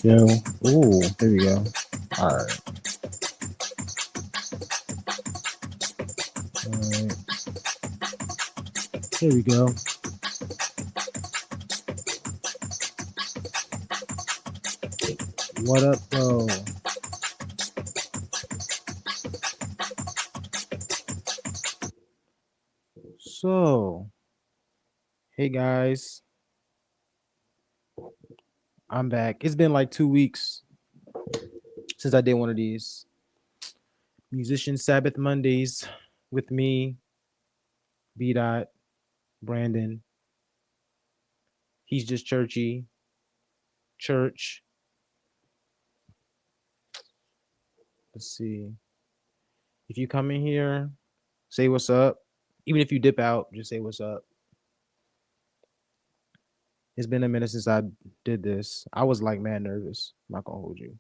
Yo, ooh, here we go. All right. All right. Here we go. What up, though? So, hey guys, I'm back. It's been like 2 weeks since I did one of these musician Sabbath Mondays with me, B. Dot, Brandon. He's just churchy, church. Let's see. If you come in here, say what's up. Even if you dip out, just say what's up. It's been a minute since I did this. I was like mad nervous. I'm not gonna hold you.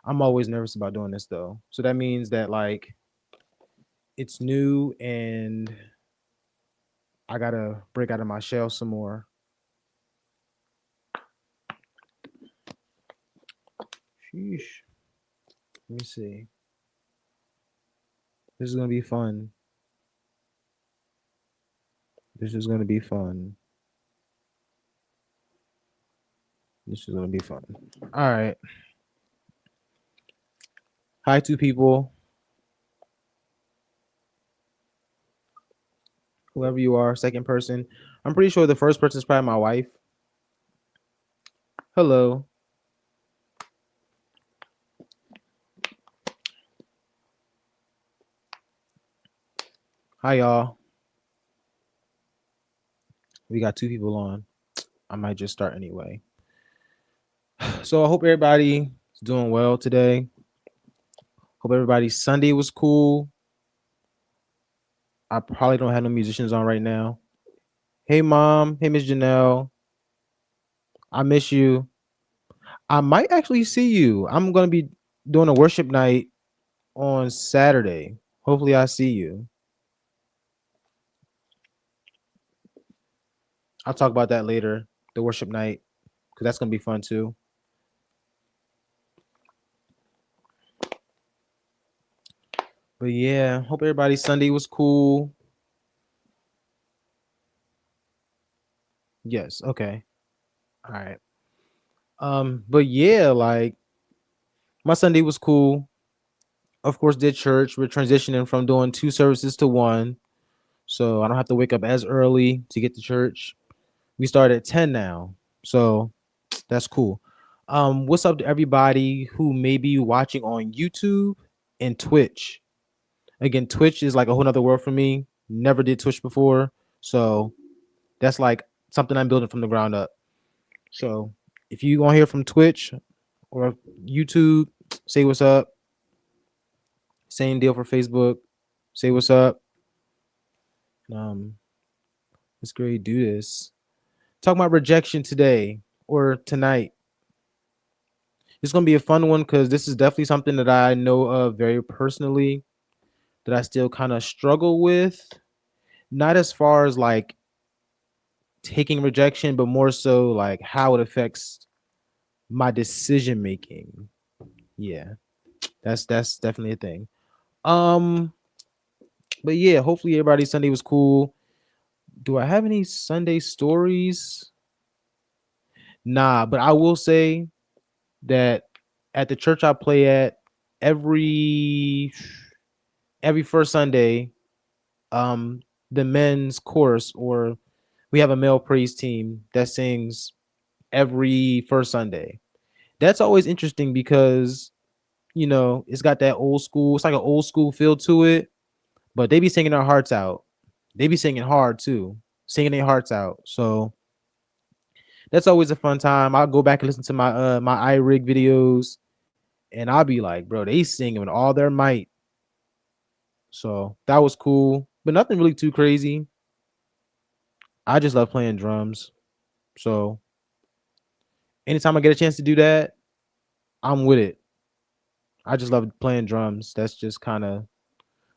I'm always nervous about doing this though. So that means that like it's new and I gotta break out of my shell some more. Sheesh. Let me see. This is gonna be fun. This is gonna be fun. This is gonna be fun. All right. Hi, two people. Whoever you are, second person. I'm pretty sure the first person is probably my wife. Hello. Hi, y'all. We got two people on. I might just start anyway. So I hope everybody's doing well today. Hope everybody's Sunday was cool. I probably don't have no musicians on right now. Hey, mom. Hey, Miss Janelle. I miss you. I might actually see you. I'm going to be doing a worship night on Saturday. Hopefully, I see you. I'll talk about that later, the worship night, because that's going to be fun too. But yeah, hope everybody's Sunday was cool. Yes. Okay. All right. But yeah, like my Sunday was cool. Of course, did church. We're transitioning from doing two services to one. So I don't have to wake up as early to get to church. We start at 10 now. So that's cool. What's up to everybody who may be watching on YouTube and Twitch? Again, Twitch is like a whole nother world for me. Never did Twitch before. So that's like something I'm building from the ground up. So if you want to hear from Twitch or YouTube, say what's up. Same deal for Facebook. Say what's up. Um, let's go do this. Talk about rejection today or tonight. It's gonna be a fun one because this is definitely something that I know of very personally that I still kind of struggle with. Not as far as like taking rejection, but more so like how it affects my decision making. Yeah, that's definitely a thing. Um, but yeah, hopefully everybody's Sunday was cool. Do I have any Sunday stories? Nah, but I will say that at the church I play at, every every first Sunday, um, the men's chorus, or we have a male praise team that sings every first Sunday. That's always interesting because it's got that old school. It's like an old school feel to it, but they be singing their hearts out. They be singing hard too, singing their hearts out. So that's always a fun time. I'll go back and listen to my iRig videos, and I'll be like, bro, they singing with all their might. So that was cool, but nothing really too crazy. I just love playing drums. So anytime I get a chance to do that, I'm with it. I just love playing drums. That's just kind of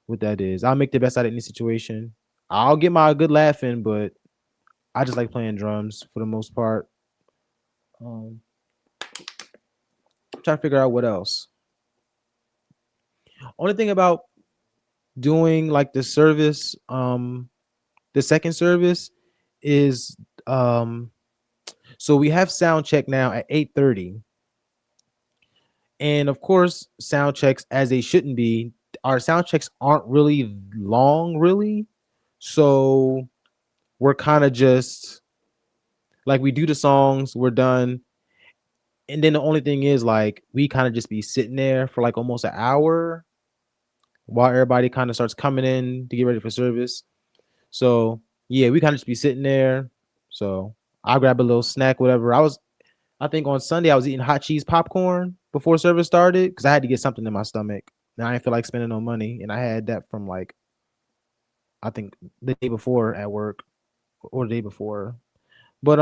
what that is. I'll make the best out of any situation. I'll get my good laugh in, but I just like playing drums for the most part. Um, Trying to figure out what else. Only thing about doing like the second service is um so we have sound check now at 8:30. And of course, sound checks as they shouldn't be. Our sound checks aren't really long, really. So we're kind of just like we do the songs, we're done. And then the only thing is like we kind of just be sitting there for like almost an hour while everybody kind of starts coming in to get ready for service. So yeah, we kind of just be sitting there. So I grab a little snack, whatever. I think on Sunday I was eating hot cheese popcorn before service started because I had to get something in my stomach. And I didn't feel like spending no money, and I had that from like I think the day before at work or the day before. But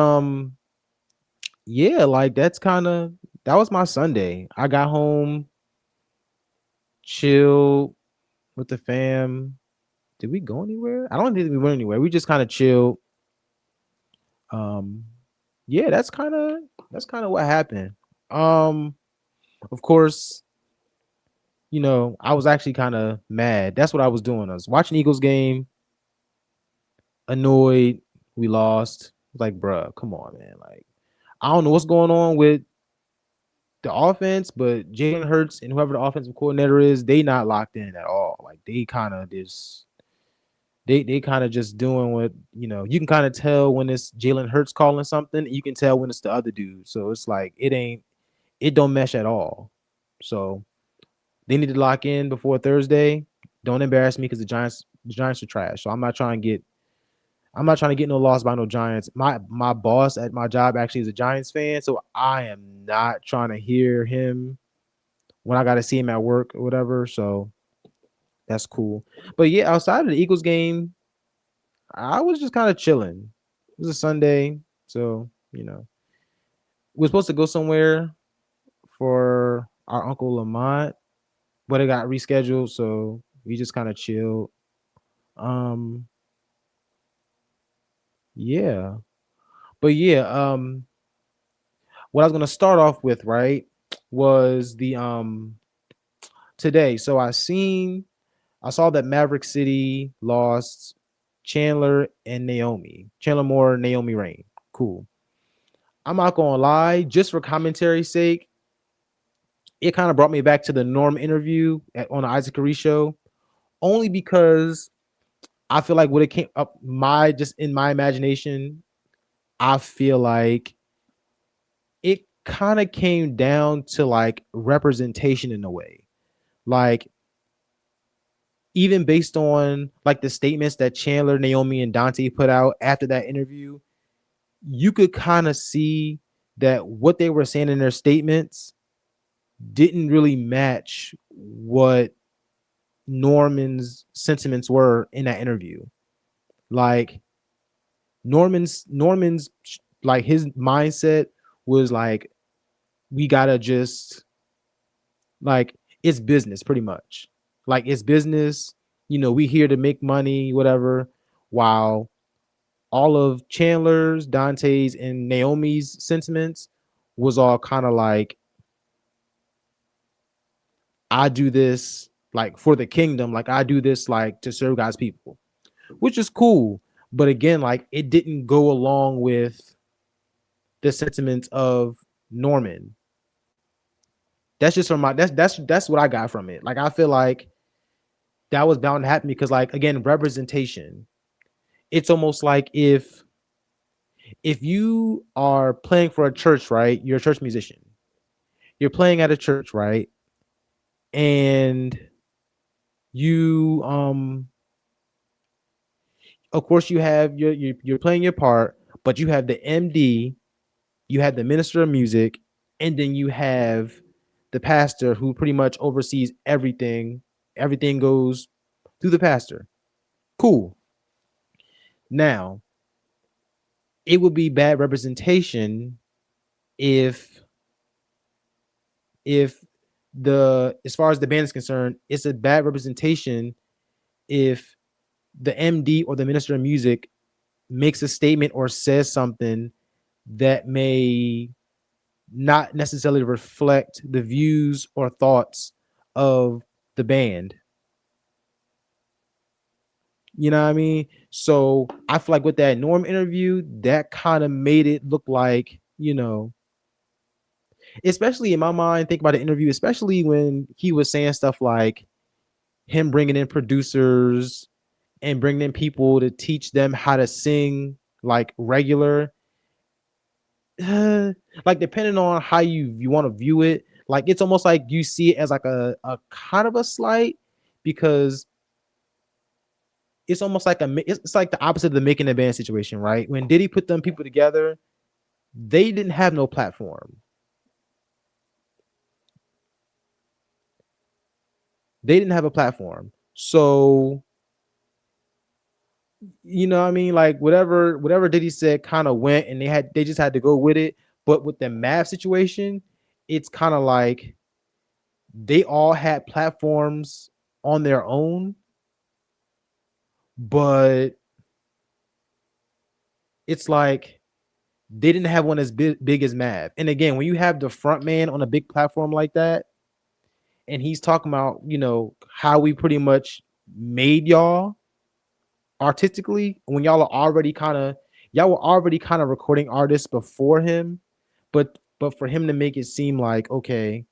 yeah, like that was my Sunday. I got home, chilled with the fam. Did we go anywhere? I don't think we went anywhere. We just kind of chilled. Um, yeah, that's kind of what happened. Um, of course, I was actually kind of mad. That's what I was doing. I was watching Eagles game, annoyed. We lost. Like, bruh, come on, man. Like, I don't know what's going on with the offense, but Jalen Hurts and whoever the offensive coordinator is, they not locked in at all. Like, they kind of just doing what you can kind of tell when it's Jalen Hurts calling something. You can tell when it's the other dude. So it's like it don't mesh at all. So they need to lock in before Thursday. Don't embarrass me because the Giants are trash. So I'm not trying to get no loss by no Giants. My boss at my job actually is a Giants fan, so I am not trying to hear him when I got to see him at work or whatever. So that's cool. But yeah, outside of the Eagles game, I was just kind of chilling. It was a Sunday, so we're supposed to go somewhere for our uncle Lamont, but it got rescheduled, so we just kind of chilled. Um, yeah, but yeah, what I was gonna start off with, right, was the today. So I saw that Maverick City lost Chandler and Naomi. Chandler Moore, Naomi Rain. Cool. I'm not gonna lie, just for commentary's sake, it kind of brought me back to the Norm interview on the Isaac Curry show, only because I feel like what it came up my just in my imagination, I feel like it kind of came down to like representation in a way. Like even based on like the statements that Chandler, Naomi, and Dante put out after that interview, you could kind of see that what they were saying in their statements didn't really match what Norman's sentiments were in that interview. Like Norman's like his mindset was like we gotta just like it's business pretty much. Like it's business, we here to make money, whatever. While all of Chandler's, Dante's, and Naomi's sentiments was all kind of like I do this like for the kingdom, like I do this like to serve God's people, which is cool. But again, like it didn't go along with the sentiments of Norman. That's just from my that's what I got from it. Like I feel like that was bound to happen because like again, representation. It's almost like if you are playing for a church, right? You're a church musician. You're playing at a church, right? And you of course you have you're playing your part, but you have the MD, you have the minister of music, and then you have the pastor who pretty much oversees everything. Everything goes through the pastor. Cool. Now, it would be bad representation if if the as far as the band is concerned, it's a bad representation if the MD or the minister of music makes a statement or says something that may not necessarily reflect the views or thoughts of the band. You know what I mean? So I feel like with that Norm interview, that kind of made it look like, especially in my mind, think about the interview, especially when he was saying stuff like him bringing in producers and bringing in people to teach them how to sing like regular. Like depending on how you want to view it, like it's almost like you see it as like a kind of a slight because it's almost like it's like the opposite of the making a band situation, right? When Diddy put them people together, they didn't have no platform. They didn't have a platform. So, what I mean? Like whatever Diddy said kind of went and they just had to go with it. But with the Mav situation, it's kind of like they all had platforms on their own, but it's like they didn't have one as big as Mav. And again, when you have the front man on a big platform like that, and he's talking about, how we pretty much made y'all artistically when y'all were already kind of recording artists before him, but for him to make it seem like, okay,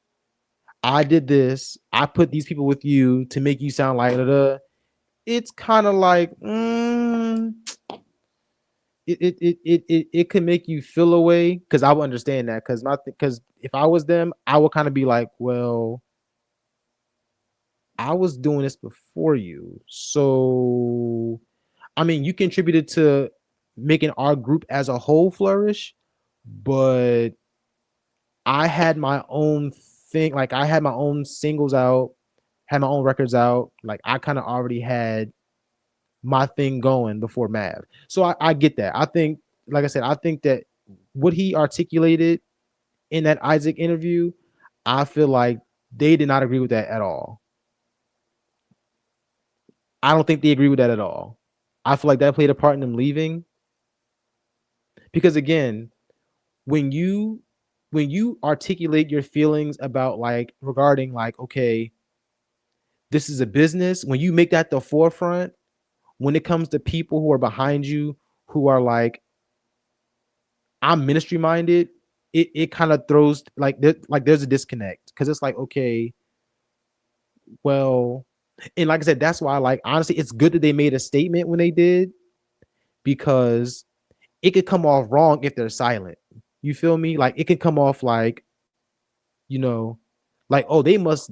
I did this, I put these people with you to make you sound like it's kind of like it could make you feel away because I would understand that because if I was them, I would kind of be like, well, I was doing this before you. So, I mean, you contributed to making our group as a whole flourish, but I had my own thing. Like, I had my own singles out, had my own records out. Like, I kind of already had my thing going before Mav. So, I get that. I think, like I said, I think that what he articulated in that Isaac interview, I feel like they did not agree with that at all. I don't think they agree with that at all. I feel like that played a part in them leaving because again, when you articulate your feelings about like regarding like okay, this is a business, when you make that the forefront, when it comes to people who are behind you who are like I'm ministry minded, it kind of throws like there's a disconnect because it's like okay, well, and like I said, that's why like honestly, it's good that they made a statement when they did because it could come off wrong if they're silent. You feel me? Like it could come off like, you know, like oh they must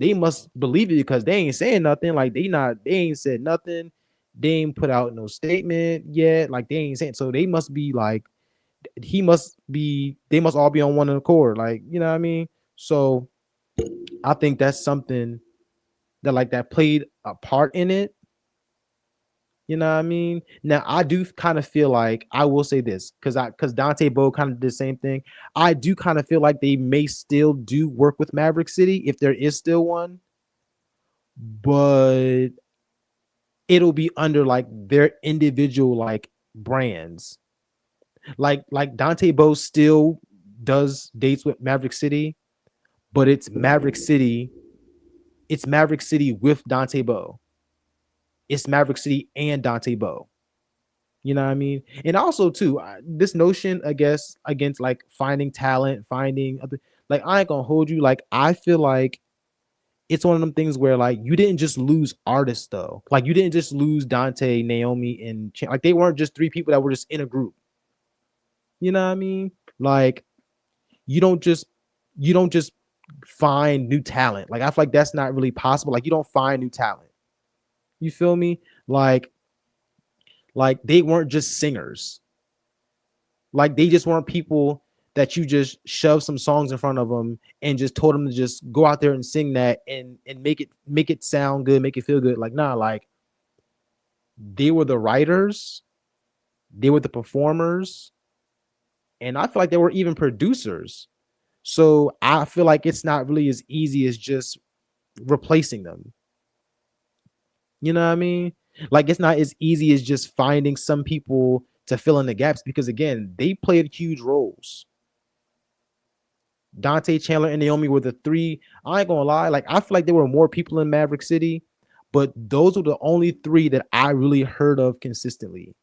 believe it because they ain't saying nothing. Like they ain't said nothing. They ain't put out no statement yet. Like they ain't saying so they must be like they must all be on one accord. Like you know what I mean? So I think that's something that like that played a part in it. You know what I mean? Now I do kind of feel like I will say this because Dante Bo kind of did the same thing. I do kind of feel like they may still do work with Maverick City if there is still one, but it'll be under like their individual like brands. Like Dante Bo still does dates with Maverick City, but it's Maverick City. It's Maverick City with Dante Bo. It's Maverick City and Dante Bo. You know what I mean? And also too, this notion, I guess, against like finding talent, finding like I ain't gonna hold you. Like I feel like it's one of them things where like you didn't just lose artists though. Like you didn't just lose Dante, Naomi, and like they weren't just three people that were just in a group. You know what I mean? Like you don't just you don't just find new talent. Like I feel like that's not really possible. Like you don't find new talent. You feel me? Like they weren't just singers. Like they just weren't people that you just shove some songs in front of them and just told them to just go out there and sing that and make it sound good, make it feel good. Like nah, like they were the writers, they were the performers, and I feel like they were even producers. So I feel like it's not really as easy as just replacing them. You know what I mean? Like it's not as easy as just finding some people to fill in the gaps because again, they played huge roles. Dante, Chandler, and Naomi were the three. I ain't gonna lie, like I feel like there were more people in Maverick City, but those were the only three that I really heard of consistently.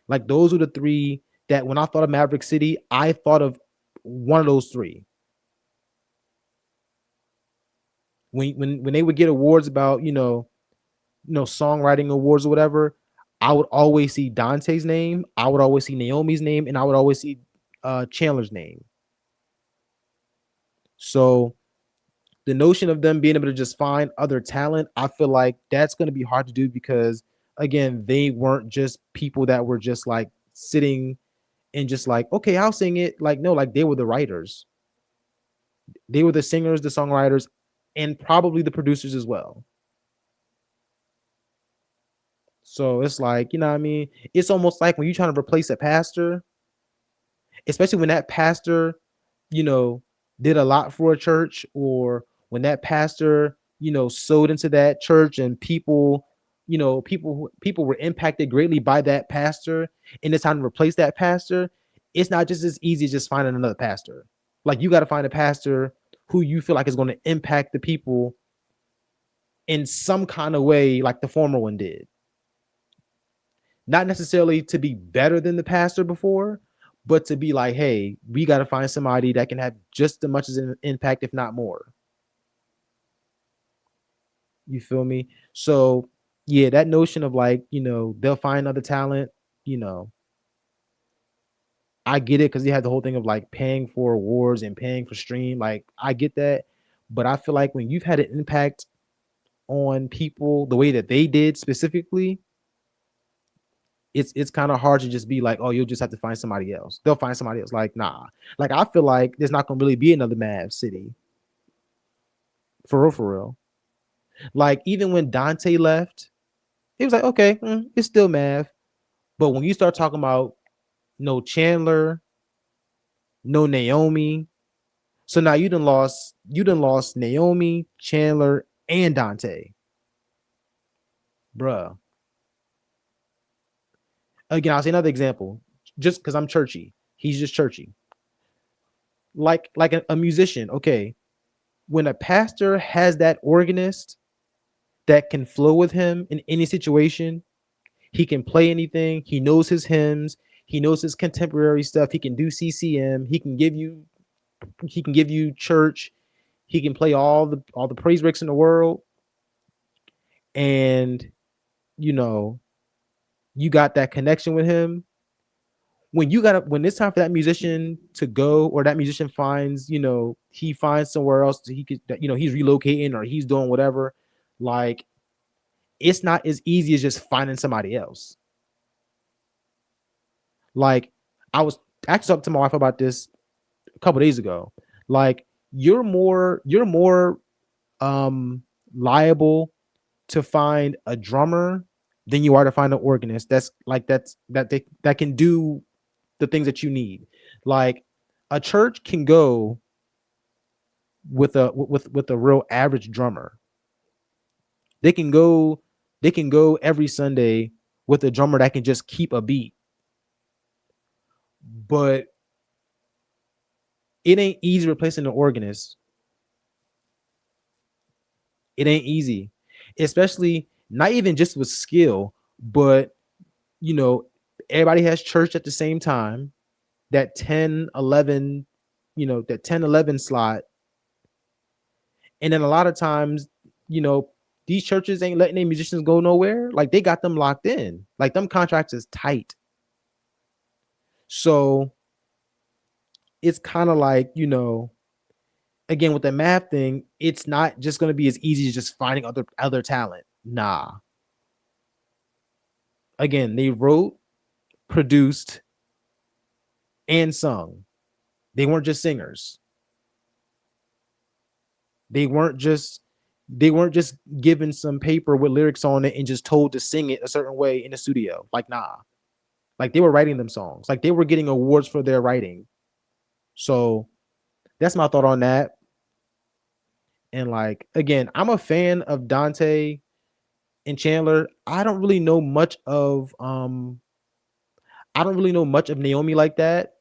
Like those were the three that when I thought of Maverick City, I thought of one of those three. When they would get awards about, songwriting awards or whatever, I would always see Dante's name, I would always see Naomi's name, and I would always see Chandler's name. So the notion of them being able to just find other talent, I feel like that's going to be hard to do because again, they weren't just people that were just like sitting and just like, okay, I'll sing it. Like, no, like they were the writers. They were the singers, the songwriters, and probably the producers as well. So it's like, you know what I mean? It's almost like when you're trying to replace a pastor, especially when that pastor, you know, did a lot for a church, or when that pastor, sowed into that church and people, people were impacted greatly by that pastor, and it's time to replace that pastor. It's not just as easy as just finding another pastor. Like you got to find a pastor who you feel like is going to impact the people in some kind of way, like the former one did. Not necessarily to be better than the pastor before, but to be like, hey, we got to find somebody that can have just as much as an impact, if not more. You feel me? So, yeah, that notion of like, they'll find other talent, you know, I get it because they had the whole thing of like paying for awards and paying for stream. Like, I get that. But I feel like when you've had an impact on people the way that they did specifically, it's kind of hard to just be like, oh, you'll just have to find somebody else. They'll find somebody else. Like, nah. Like, I feel like there's not gonna really be another Mav City. For real, for real. Like, even when Dante left, it was like, okay, it's still Mav. But when you start talking about no Chandler, no Naomi, so now you done lost Naomi, Chandler, and Dante. Bruh. Again, I'll say another example. Just because I'm churchy. He's just churchy. Like a musician, okay. When a pastor has that organist that can flow with him in any situation, he can play anything. He knows his hymns. He knows his contemporary stuff. He can do CCM. He can give you church. He can play all the praise breaks in the world. And you know, you got that connection with him. When it's time for that musician to go, or that musician finds, he finds somewhere else he could, he's relocating or he's doing whatever, like it's not as easy as just finding somebody else. Like I was actually talking to my wife about this a couple days ago. Like you're more liable to find a drummer than you are to find an organist that can do the things that you need. Like a church can go with a real average drummer. They can go they can go every Sunday with a drummer that can just keep a beat. But it ain't easy replacing the organist. It ain't easy. Especially not even just with skill, but you know, everybody has church at the same time. That 10, 11, that 10, 11 slot. And then a lot of times, you know, these churches ain't letting their musicians go nowhere. Like they got them locked in. Like them contracts is tight. So it's kind of like, again with the math thing, it's not just gonna be as easy as just finding other talent. Nah. Again, they wrote, produced, and sung. They weren't just singers. They weren't just they weren't just given some paper with lyrics on it and just told to sing it a certain way in the studio. Like nah. Like they were writing them songs. Like they were getting awards for their writing. So that's my thought on that. And like again, I'm a fan of Dante and Chandler. I don't really know much of Naomi like that.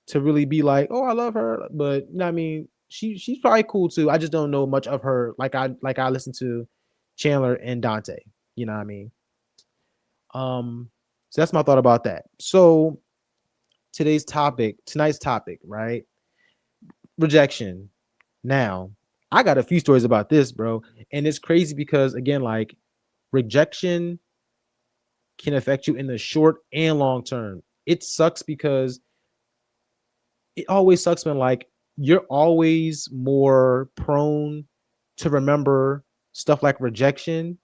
to really be like, oh, I love her. But you know what I mean, she's probably cool too. I just don't know much of her like I listen to Chandler and Dante. You know what I mean? So that's my thought about that. So tonight's topic, right? Rejection. Now, I got a few stories about this, bro. And it's crazy because again, like rejection can affect you in the short and long term. It sucks because it always sucks when like you're always more prone to remember stuff like rejection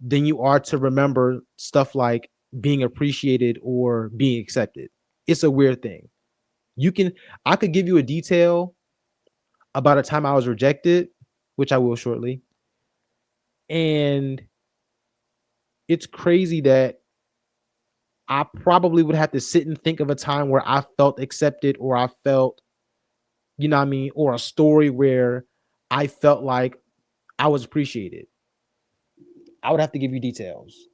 than you are to remember stuff like being appreciated or being accepted. It's a weird thing. You can I could give you a detail about a time I was rejected, which I will shortly. And it's crazy that I probably would have to sit and think of a time where I felt accepted or I felt, you know what I mean, or a story where I felt like I was appreciated. I would have to give you details.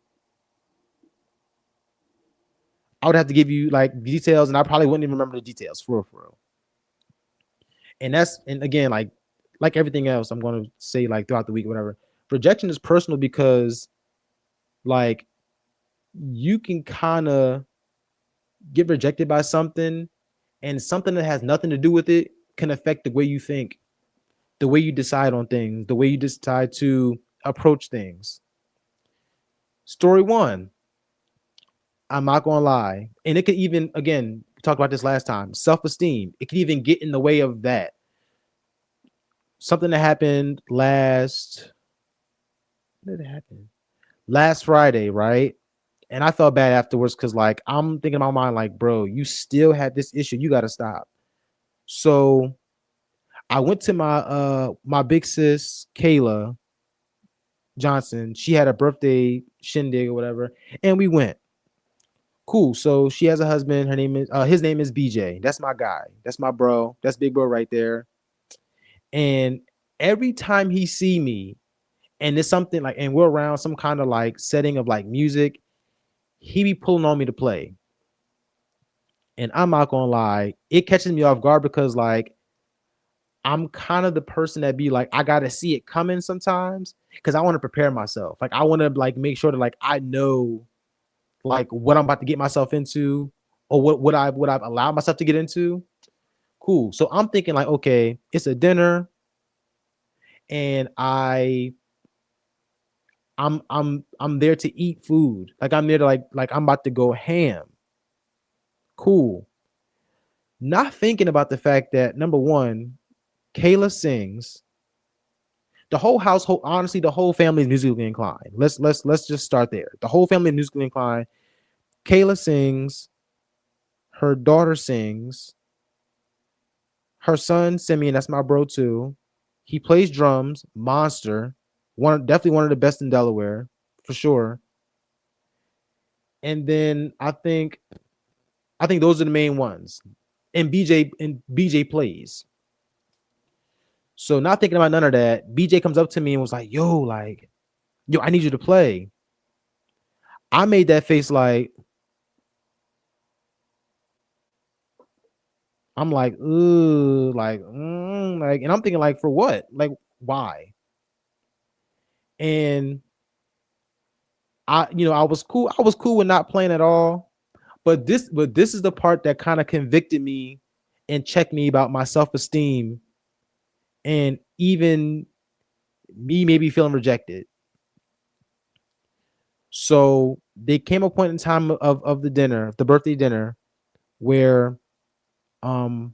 I would have to give you like details, and I probably wouldn't even remember the details for real, for real. And again, like everything else, I'm going to say like throughout the week, or whatever. Rejection is personal because like you can kind of get rejected by something, and something that has nothing to do with it can affect the way you think, the way you decide on things, the way you decide to approach things. Story one, I'm not gonna lie. And it could even, again, we talked about this last time, self-esteem. It could even get in the way of that. Something that happened when did it happen? Last Friday, right? And I felt bad afterwards because like I'm thinking in my mind, like, bro, you still had this issue. You gotta stop. So I went to my big sis, Kayla Johnson. She had a birthday shindig or whatever, and we went. Cool. So she has a husband. Her name is his name is BJ. That's my guy. That's my bro. That's big bro right there. And every time he see me, and it's something like, and we're around some kind of like setting of like music, he be pulling on me to play. And I'm not gonna lie, it catches me off guard because like I'm kind of the person that be like, I gotta see it coming sometimes because I want to prepare myself. Like I want to like make sure that like I know like what I'm about to get myself into or what I've allowed myself to get into. Cool. So I'm thinking like, okay, it's a dinner and I'm there to eat food. Like I'm there to like I'm about to go ham. Cool. Not thinking about the fact that number one, Kayla sings. The whole household, honestly, the whole family is musically inclined. Let's just start there. The whole family is musically inclined. Kayla sings, her daughter sings, her son Simeon, that's my bro too. He plays drums, monster, definitely one of the best in Delaware, for sure. And then I think those are the main ones. And BJ plays. So not thinking about none of that, BJ comes up to me and was like, yo, I need you to play. I made that face like, I'm like, ooh, like, and I'm thinking like, for what? Like, why? And I was cool. I was cool with not playing at all. But this is the part that kind of convicted me and checked me about my self-esteem and even me maybe feeling rejected. So there came a point in time of the dinner, the birthday dinner, where um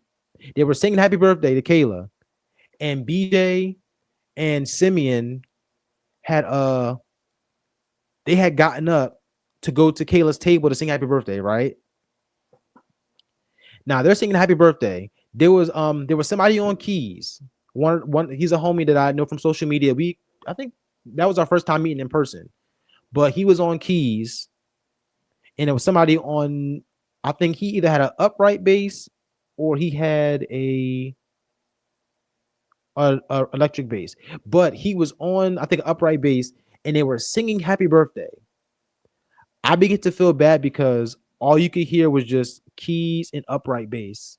they were singing happy birthday to Kayla, and BJ and Simeon had they had gotten up to go to Kayla's table to sing happy birthday, right? Now they're singing happy birthday. There was somebody on keys. One he's a homie that I know from social media. I think that was our first time meeting in person. But he was on keys and it was somebody on, I think he either had an upright bass or he had a electric bass. But he was on, I think, upright bass, and they were singing happy birthday. I began to feel bad because all you could hear was just keys, and upright bass.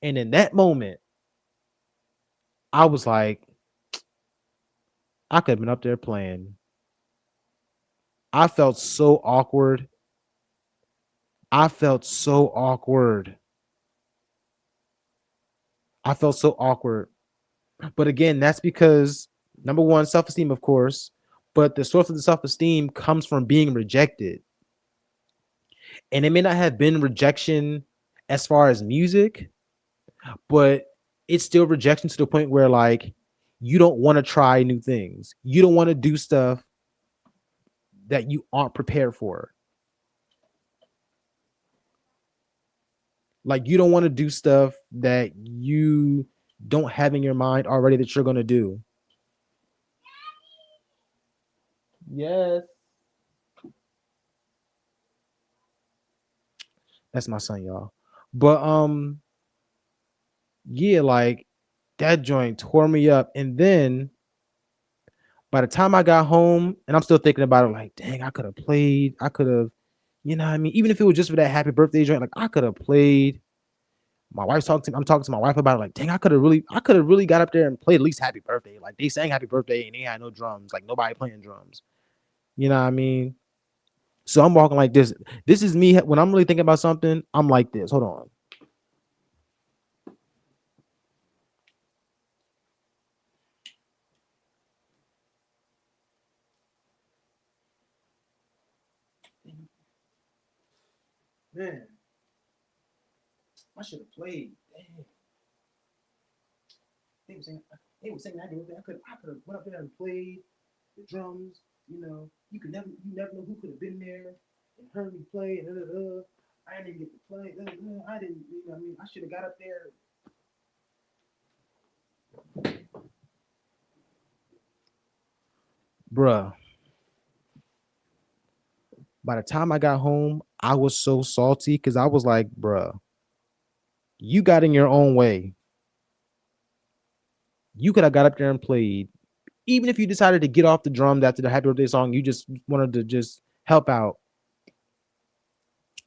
And in that moment, I was like, I could have been up there playing. I felt so awkward. I felt so awkward. I felt so awkward. But again, that's because number one, self esteem, of course, but the source of the self esteem comes from being rejected. And it may not have been rejection as far as music, but it's still rejection to the point where like you don't want to try new things. You don't want to do stuff that you aren't prepared for. Like you don't want to do stuff that you don't have in your mind already that you're going to do. Yes. That's my son, y'all. But yeah, like that joint tore me up. And then by the time I got home, and I'm still thinking about it, like, dang, I could have played. I could have, you know what I mean? Even if it was just for that happy birthday joint, like I could have played. My wife's talking to me. I'm talking to my wife about it, like, dang, I could have really got up there and played at least happy birthday. Like they sang happy birthday and they had no drums, like nobody playing drums. You know what I mean? So I'm walking like this. This is me when I'm really thinking about something. I'm like this. Hold on. Man, I should have played. Dang. They were saying happy birthday. I could have went up there and played the drums. You never know who could have been there and heard me play. I didn't get to play. I didn't. You know what I mean? I should have got up there. Bruh, by the time I got home, I was so salty because I was like, bruh, you got in your own way. You could have got up there and played. Even if you decided to get off the drums after the happy birthday song, you just wanted to just help out.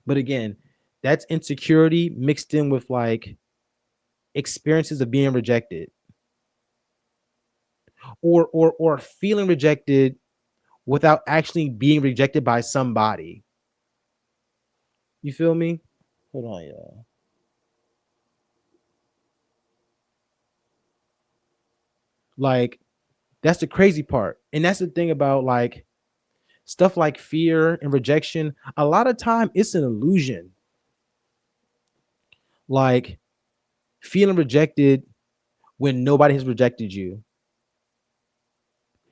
But again, that's insecurity mixed in with like experiences of being rejected or feeling rejected without actually being rejected by somebody. You feel me? Hold on, y'all. Like that's the crazy part. And that's the thing about like stuff like fear and rejection. A lot of time it's an illusion. Like feeling rejected when nobody has rejected you.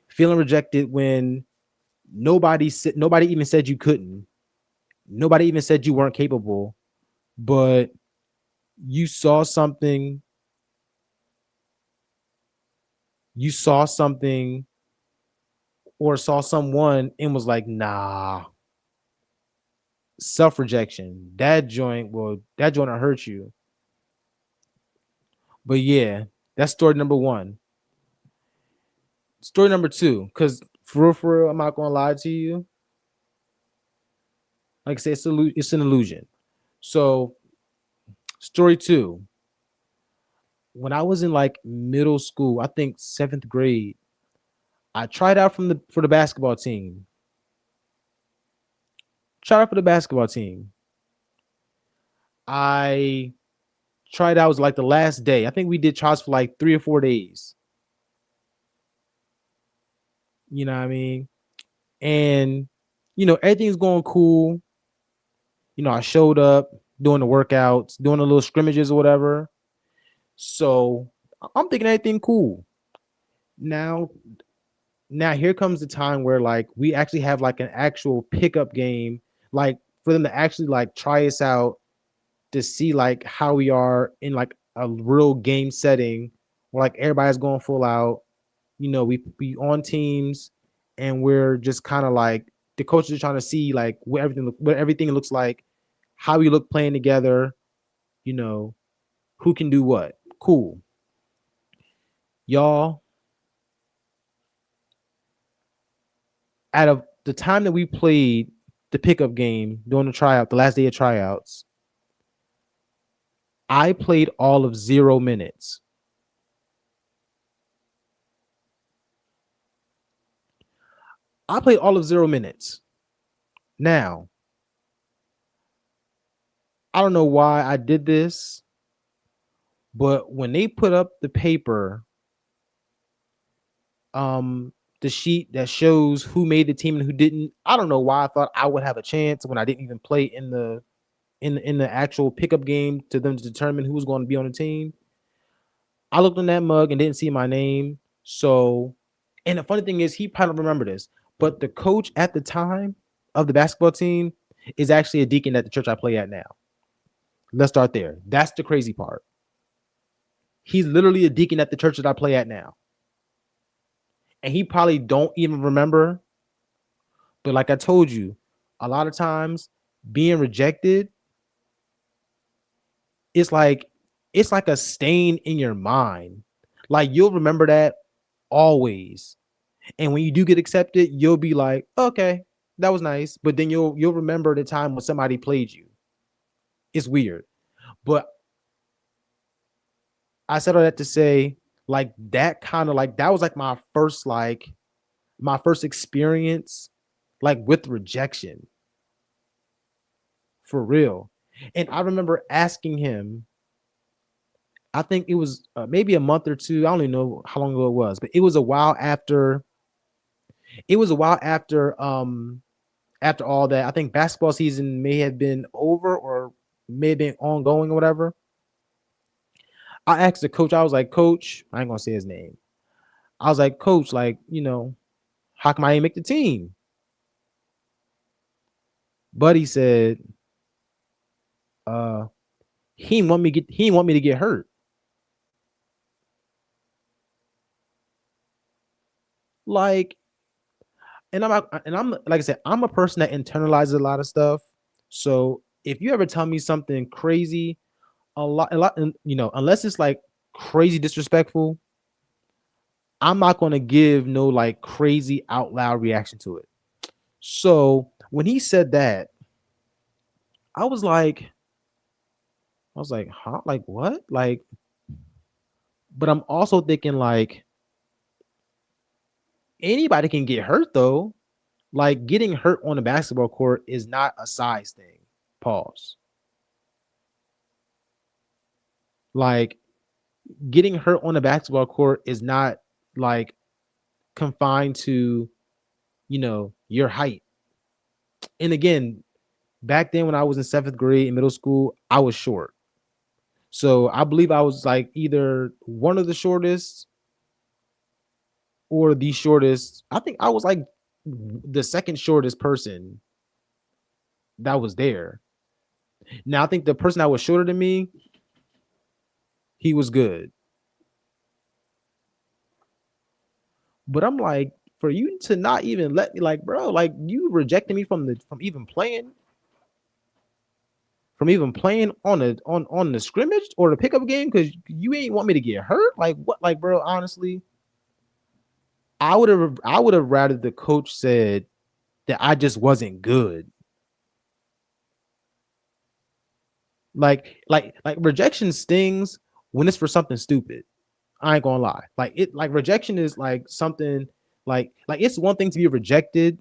Feeling rejected when nobody even said you couldn't. Nobody even said you weren't capable, but you saw something, you saw something or saw someone and was like, nah, self rejection. That joint will hurt you. But yeah, that's story number one. Story number two, because for real, I'm not gonna lie to you. Like I said, it's an illusion. So story two, when I was in like middle school, I think seventh grade, I tried out for the basketball team. Tried out for the basketball team. I tried out, it was like the last day. I think we did tries for like 3 or 4 days. You know what I mean? And everything's going cool. I showed up doing the workouts, doing the little scrimmages or whatever. So I'm thinking everything cool. Now, now here comes the time where like we actually have like an actual pickup game, like for them to actually like try us out to see like how we are in like a real game setting where like everybody's going full out. We on teams and we're just kind of like the coaches are trying to see like what everything looks like, how we look playing together, you know, who can do what. Cool. Y'all, out of the time that we played the pickup game during the tryout, the last day of tryouts, I played all of 0 minutes. I played all of 0 minutes. Now, I don't know why I did this, but when they put up the paper, um, the sheet that shows who made the team and who didn't, I don't know why I thought I would have a chance when I didn't even play in the actual pickup game to them to determine who was going to be on the team. I looked on that mug and didn't see my name. So, and the funny thing is, he probably don't remember this, but the coach at the time of the basketball team is actually a deacon at the church I play at now. Let's start there. That's the crazy part. He's literally a deacon at the church that I play at now. And he probably don't even remember. But like I told you, a lot of times being rejected, it's like it's like a stain in your mind. Like you'll remember that always. And when you do get accepted, you'll be like, okay, that was nice. But then you'll remember the time when somebody played you. It's weird. But I said all that to say, like that kind of like that was like my first experience like with rejection for real. And I remember asking him, I think it was maybe a month or two. I don't even know how long ago it was, but it was a while after. It was a while after all that. I think basketball season may have been over or may have been ongoing or whatever. I asked the coach. I was like, Coach, I ain't gonna say his name. I was like, Coach, like how come I ain't make the team? Buddy said, uh, he didn't want me to get hurt. Like, and I'm like I said, I'm a person that internalizes a lot of stuff. So if you ever tell me something crazy, unless it's like crazy disrespectful, I'm not gonna give no like crazy out loud reaction to it. So when he said that, I was like, huh? Like what? Like, but I'm also thinking like anybody can get hurt though. Like getting hurt on a basketball court is not a size thing. Pause. Like getting hurt on a basketball court is not like confined to, your height. And again, back then when I was in seventh grade in middle school, I was short. So I believe I was like either one of the shortest or the shortest. I think I was like the second shortest person that was there. Now I think the person that was shorter than me, he was good. But I'm like, for you to not even let me, like, bro, like you rejected me from even playing on the scrimmage or the pickup game because you ain't want me to get hurt. Like what? Like, bro, honestly, I would have rather the coach said that I just wasn't good. Like rejection stings when it's for something stupid. I ain't gonna lie. Like rejection is like something like it's one thing to be rejected,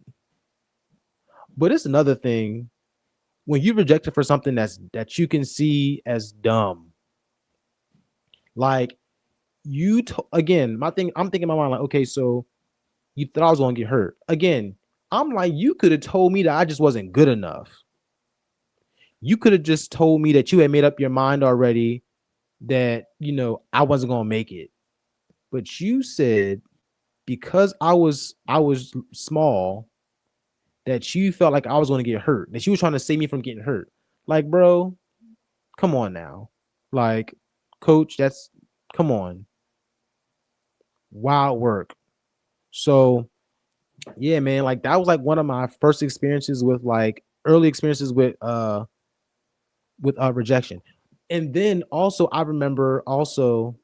but it's another thing when you rejected for something that you can see as dumb. Like again, I'm thinking in my mind like, okay, so you thought I was gonna get hurt. Again, I'm like, you could have told me that I just wasn't good enough. You could have just told me that you had made up your mind already that I wasn't gonna make it. But you said because I was small that you felt like I was gonna get hurt, that you were trying to save me from getting hurt. Like, bro, come on now. Like, coach, that's come on. Wild work. So yeah, man, like that was like one of my first experiences with like early experiences with rejection. And then also I remember also,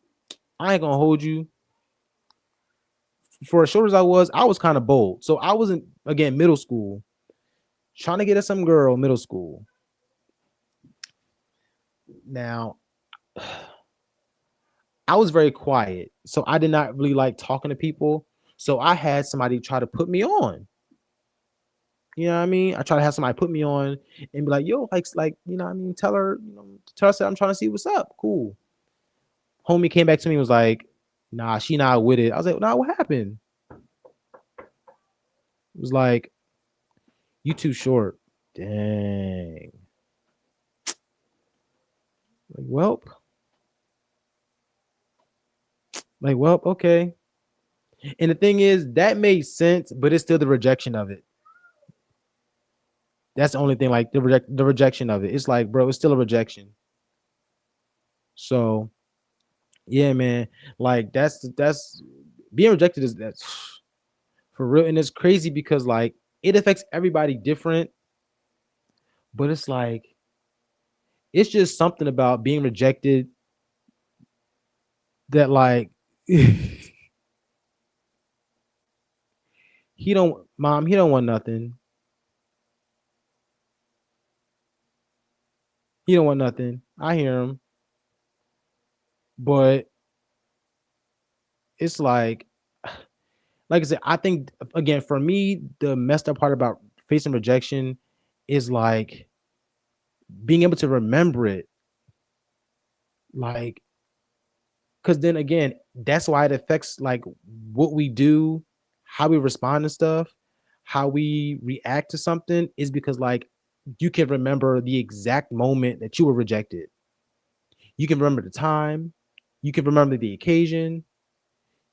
I ain't gonna hold you, for as short as I was kind of bold. So I wasn't again middle school, trying to get at some girl middle school. Now I was very quiet, so I did not really like talking to people. So I had somebody try to put me on. You know what I mean? I try to have somebody put me on and be like, "Yo, like, you know what I mean? Tell her that I'm trying to see what's up." Cool. Homie came back to me and was like, "Nah, she not with it." I was like, "Nah, what happened?" It was like, "You too short." Dang. Like, okay. And the thing is, that made sense, but it's still the rejection of it. That's the only thing, like the rejection of it. It's like, bro, it's still a rejection. So yeah, man. Like that's being rejected is that's for real. And it's crazy because like it affects everybody different, but it's like it's just something about being rejected that like he don't want nothing. He don't want nothing. I hear him. But it's like I said, I think again for me, the messed up part about facing rejection is like being able to remember it. Like, cause then again, that's why it affects like what we do, how we respond to stuff, how we react to something is because like you can remember the exact moment that you were rejected. You can remember the time, you can remember the occasion,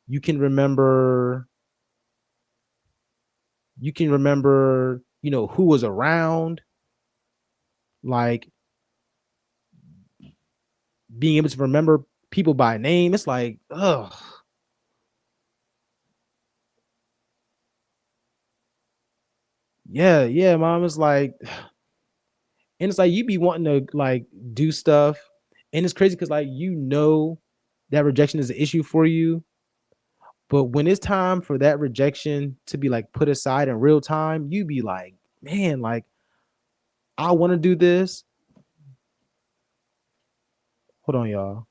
you can remember who was around, like being able to remember people by name. It's like, ugh, yeah, yeah, mom. It's like, and it's like you be wanting to like do stuff, and it's crazy because like that rejection is an issue for you, but when it's time for that rejection to be like put aside in real time, you be like, man, like I want to do this. Hold on, y'all.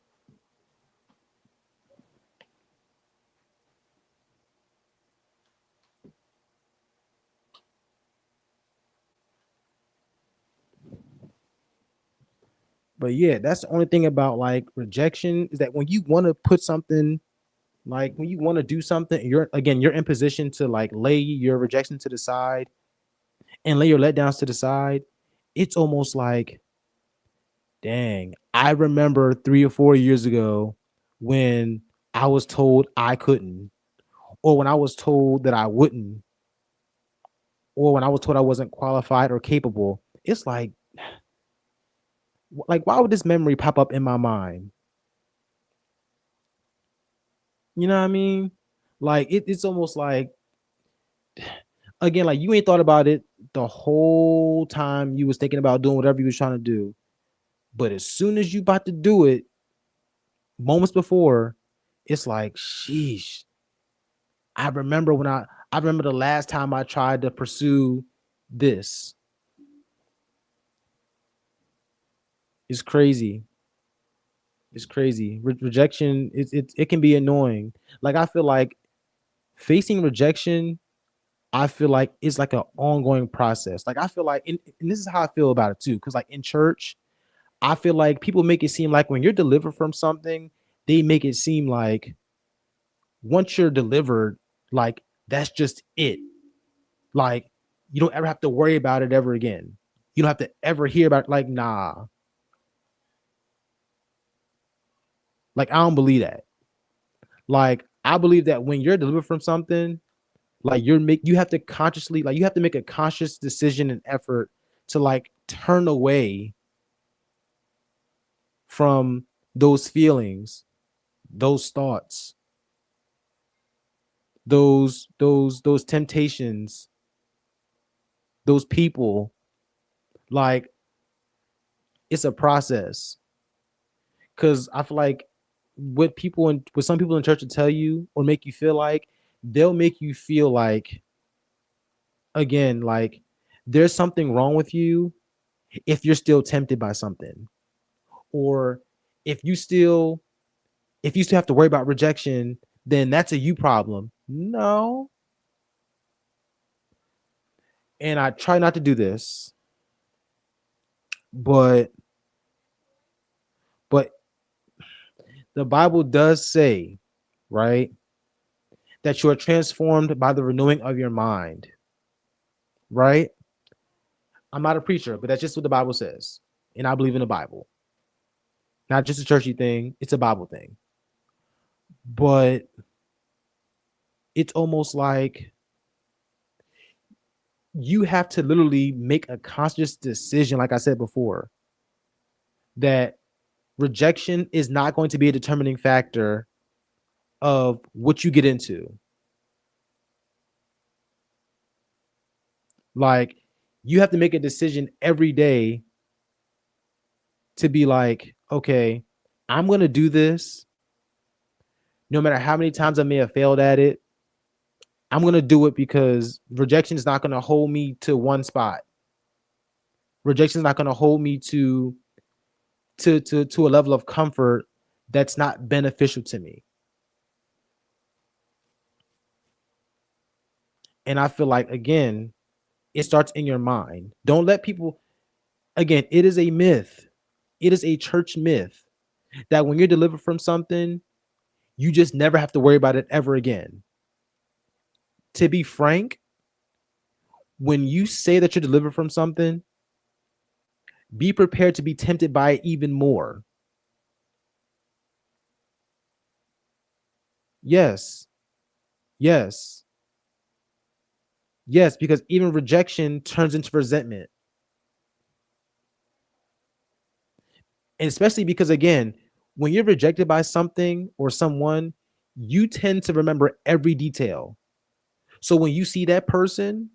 But yeah, that's the only thing about like rejection is that when you want to put something like when you want to do something, you're in position to like lay your rejection to the side and lay your letdowns to the side. It's almost like, dang, I remember 3 or 4 years ago when I was told I couldn't, or when I was told that I wouldn't, or when I was told I wasn't qualified or capable. It's like why would this memory pop up in my mind? You know what I mean? Like it's almost like again, like you ain't thought about it the whole time you was thinking about doing whatever you was trying to do. But as soon as you about to do it, moments before, it's like, sheesh. I remember the last time I tried to pursue this. It's crazy. It's crazy. Rejection, it can be annoying. Like I feel like facing rejection, I feel like it's like an ongoing process. Like I feel like, and this is how I feel about it too. Because like in church, I feel like people make it seem like when you're delivered from something, they make it seem like once you're delivered, like that's just it. Like you don't ever have to worry about it ever again. You don't have to ever hear about it. Like, nah. Like I don't believe that. Like I believe that when you're delivered from something, like you have to consciously, like you have to make a conscious decision and effort to like turn away from those feelings, those thoughts, those temptations, those people. Like it's a process. Cause I feel like what some people in church will tell you or make you feel like, they'll make you feel like again, like there's something wrong with you if you're still tempted by something, or If you still have to worry about rejection, then that's a you problem. No. And I try not to do this, but but the Bible does say, right, that you are transformed by the renewing of your mind, right? I'm not a preacher, but that's just what the Bible says. And I believe in the Bible. Not just a churchy thing, it's a Bible thing. But it's almost like you have to literally make a conscious decision, like I said before, that rejection is not going to be a determining factor of what you get into. Like, you have to make a decision every day to be like, okay, I'm going to do this no matter how many times I may have failed at it. I'm going to do it because rejection is not going to hold me to one spot. Rejection is not going to hold me to a level of comfort that's not beneficial to me. And I feel like, again, it starts in your mind. Don't let people, again, it is a myth. It is a church myth that when you're delivered from something, you just never have to worry about it ever again. To be frank, when you say that you're delivered from something, be prepared to be tempted by it even more. Yes. Yes. Yes, because even rejection turns into resentment. And especially because, again, when you're rejected by something or someone, you tend to remember every detail. So when you see that person,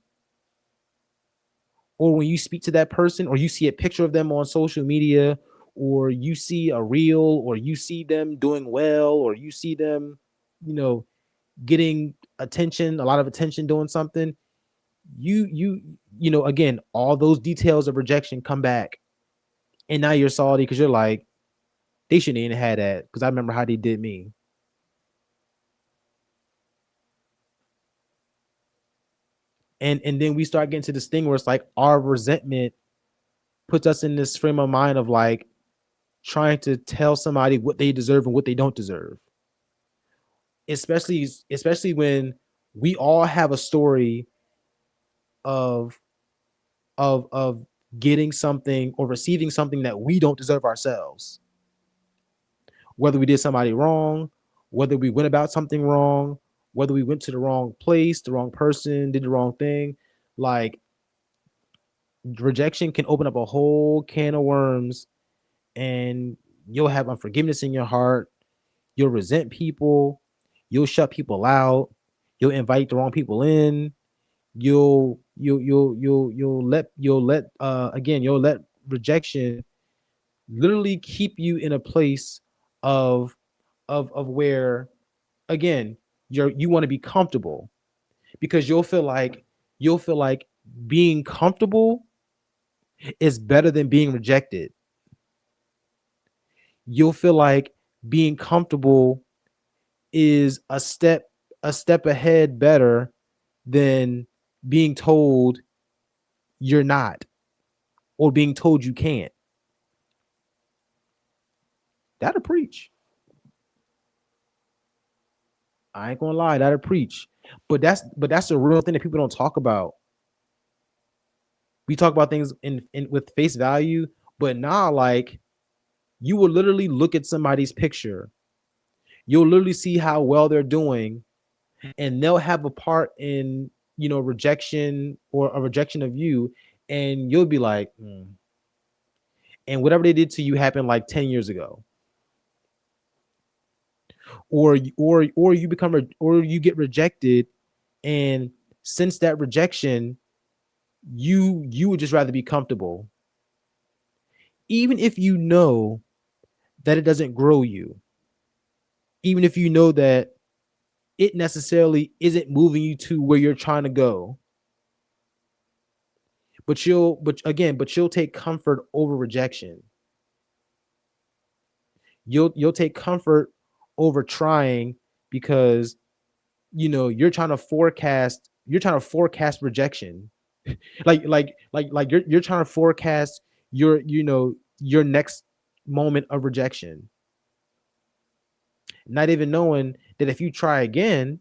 or when you speak to that person, or you see a picture of them on social media, or you see a reel, or you see them doing well, or you see them, you know, getting attention, a lot of attention doing something, again, all those details of rejection come back. And now you're salty because you're like, they shouldn't even had that because I remember how they did me. And then we start getting to this thing where it's like our resentment puts us in this frame of mind of like trying to tell somebody what they deserve and what they don't deserve. Especially when we all have a story of of getting something or receiving something that we don't deserve ourselves. Whether we did somebody wrong, whether we went about something wrong, whether we went to the wrong place, the wrong person, did the wrong thing, like rejection can open up a whole can of worms, and you'll have unforgiveness in your heart. You'll resent people. You'll shut people out. You'll invite the wrong people in. You'll let rejection literally keep you in a place of where, again, you want to be comfortable, because you'll feel like being comfortable is better than being rejected. You'll feel like being comfortable is a step ahead better than being told you're not, or being told you can't. That'll preach. I ain't gonna lie, that'll preach. But that's a real thing that people don't talk about. We talk about things in with face value, but now, like, you will literally look at somebody's picture. You'll literally see how well they're doing, and they'll have a part in, rejection, or a rejection of you, and you'll be like, and whatever they did to you happened like 10 years ago. Or you or you get rejected, and since that rejection, you would just rather be comfortable, even if you know that it doesn't grow you, even if you know that it necessarily isn't moving you to where you're trying to go. But you'll take comfort over rejection. You'll take comfort over trying because you're trying to forecast rejection. Like you're trying to forecast your next moment of rejection, not even knowing that if you try again,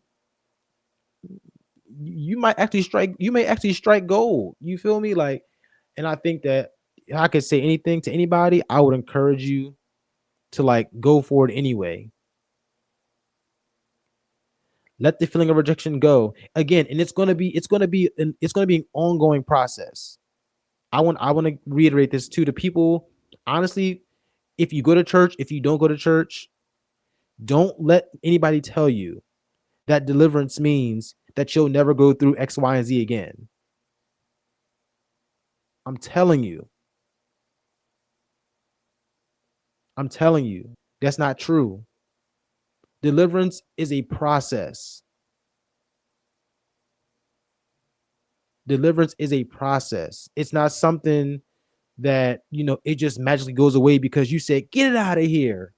you may actually strike gold. You feel me? Like, and I think that if I could say anything to anybody, I would encourage you to like go for it anyway. Let the feeling of rejection go again, and it's gonna be an ongoing process. I want to reiterate this too to people. Honestly, if you go to church, if you don't go to church, don't let anybody tell you that deliverance means that you'll never go through X, Y, and Z again. I'm telling you, I'm telling you, that's not true. Deliverance is a process. Deliverance is a process. It's not something that, it just magically goes away because you said, get it out of here.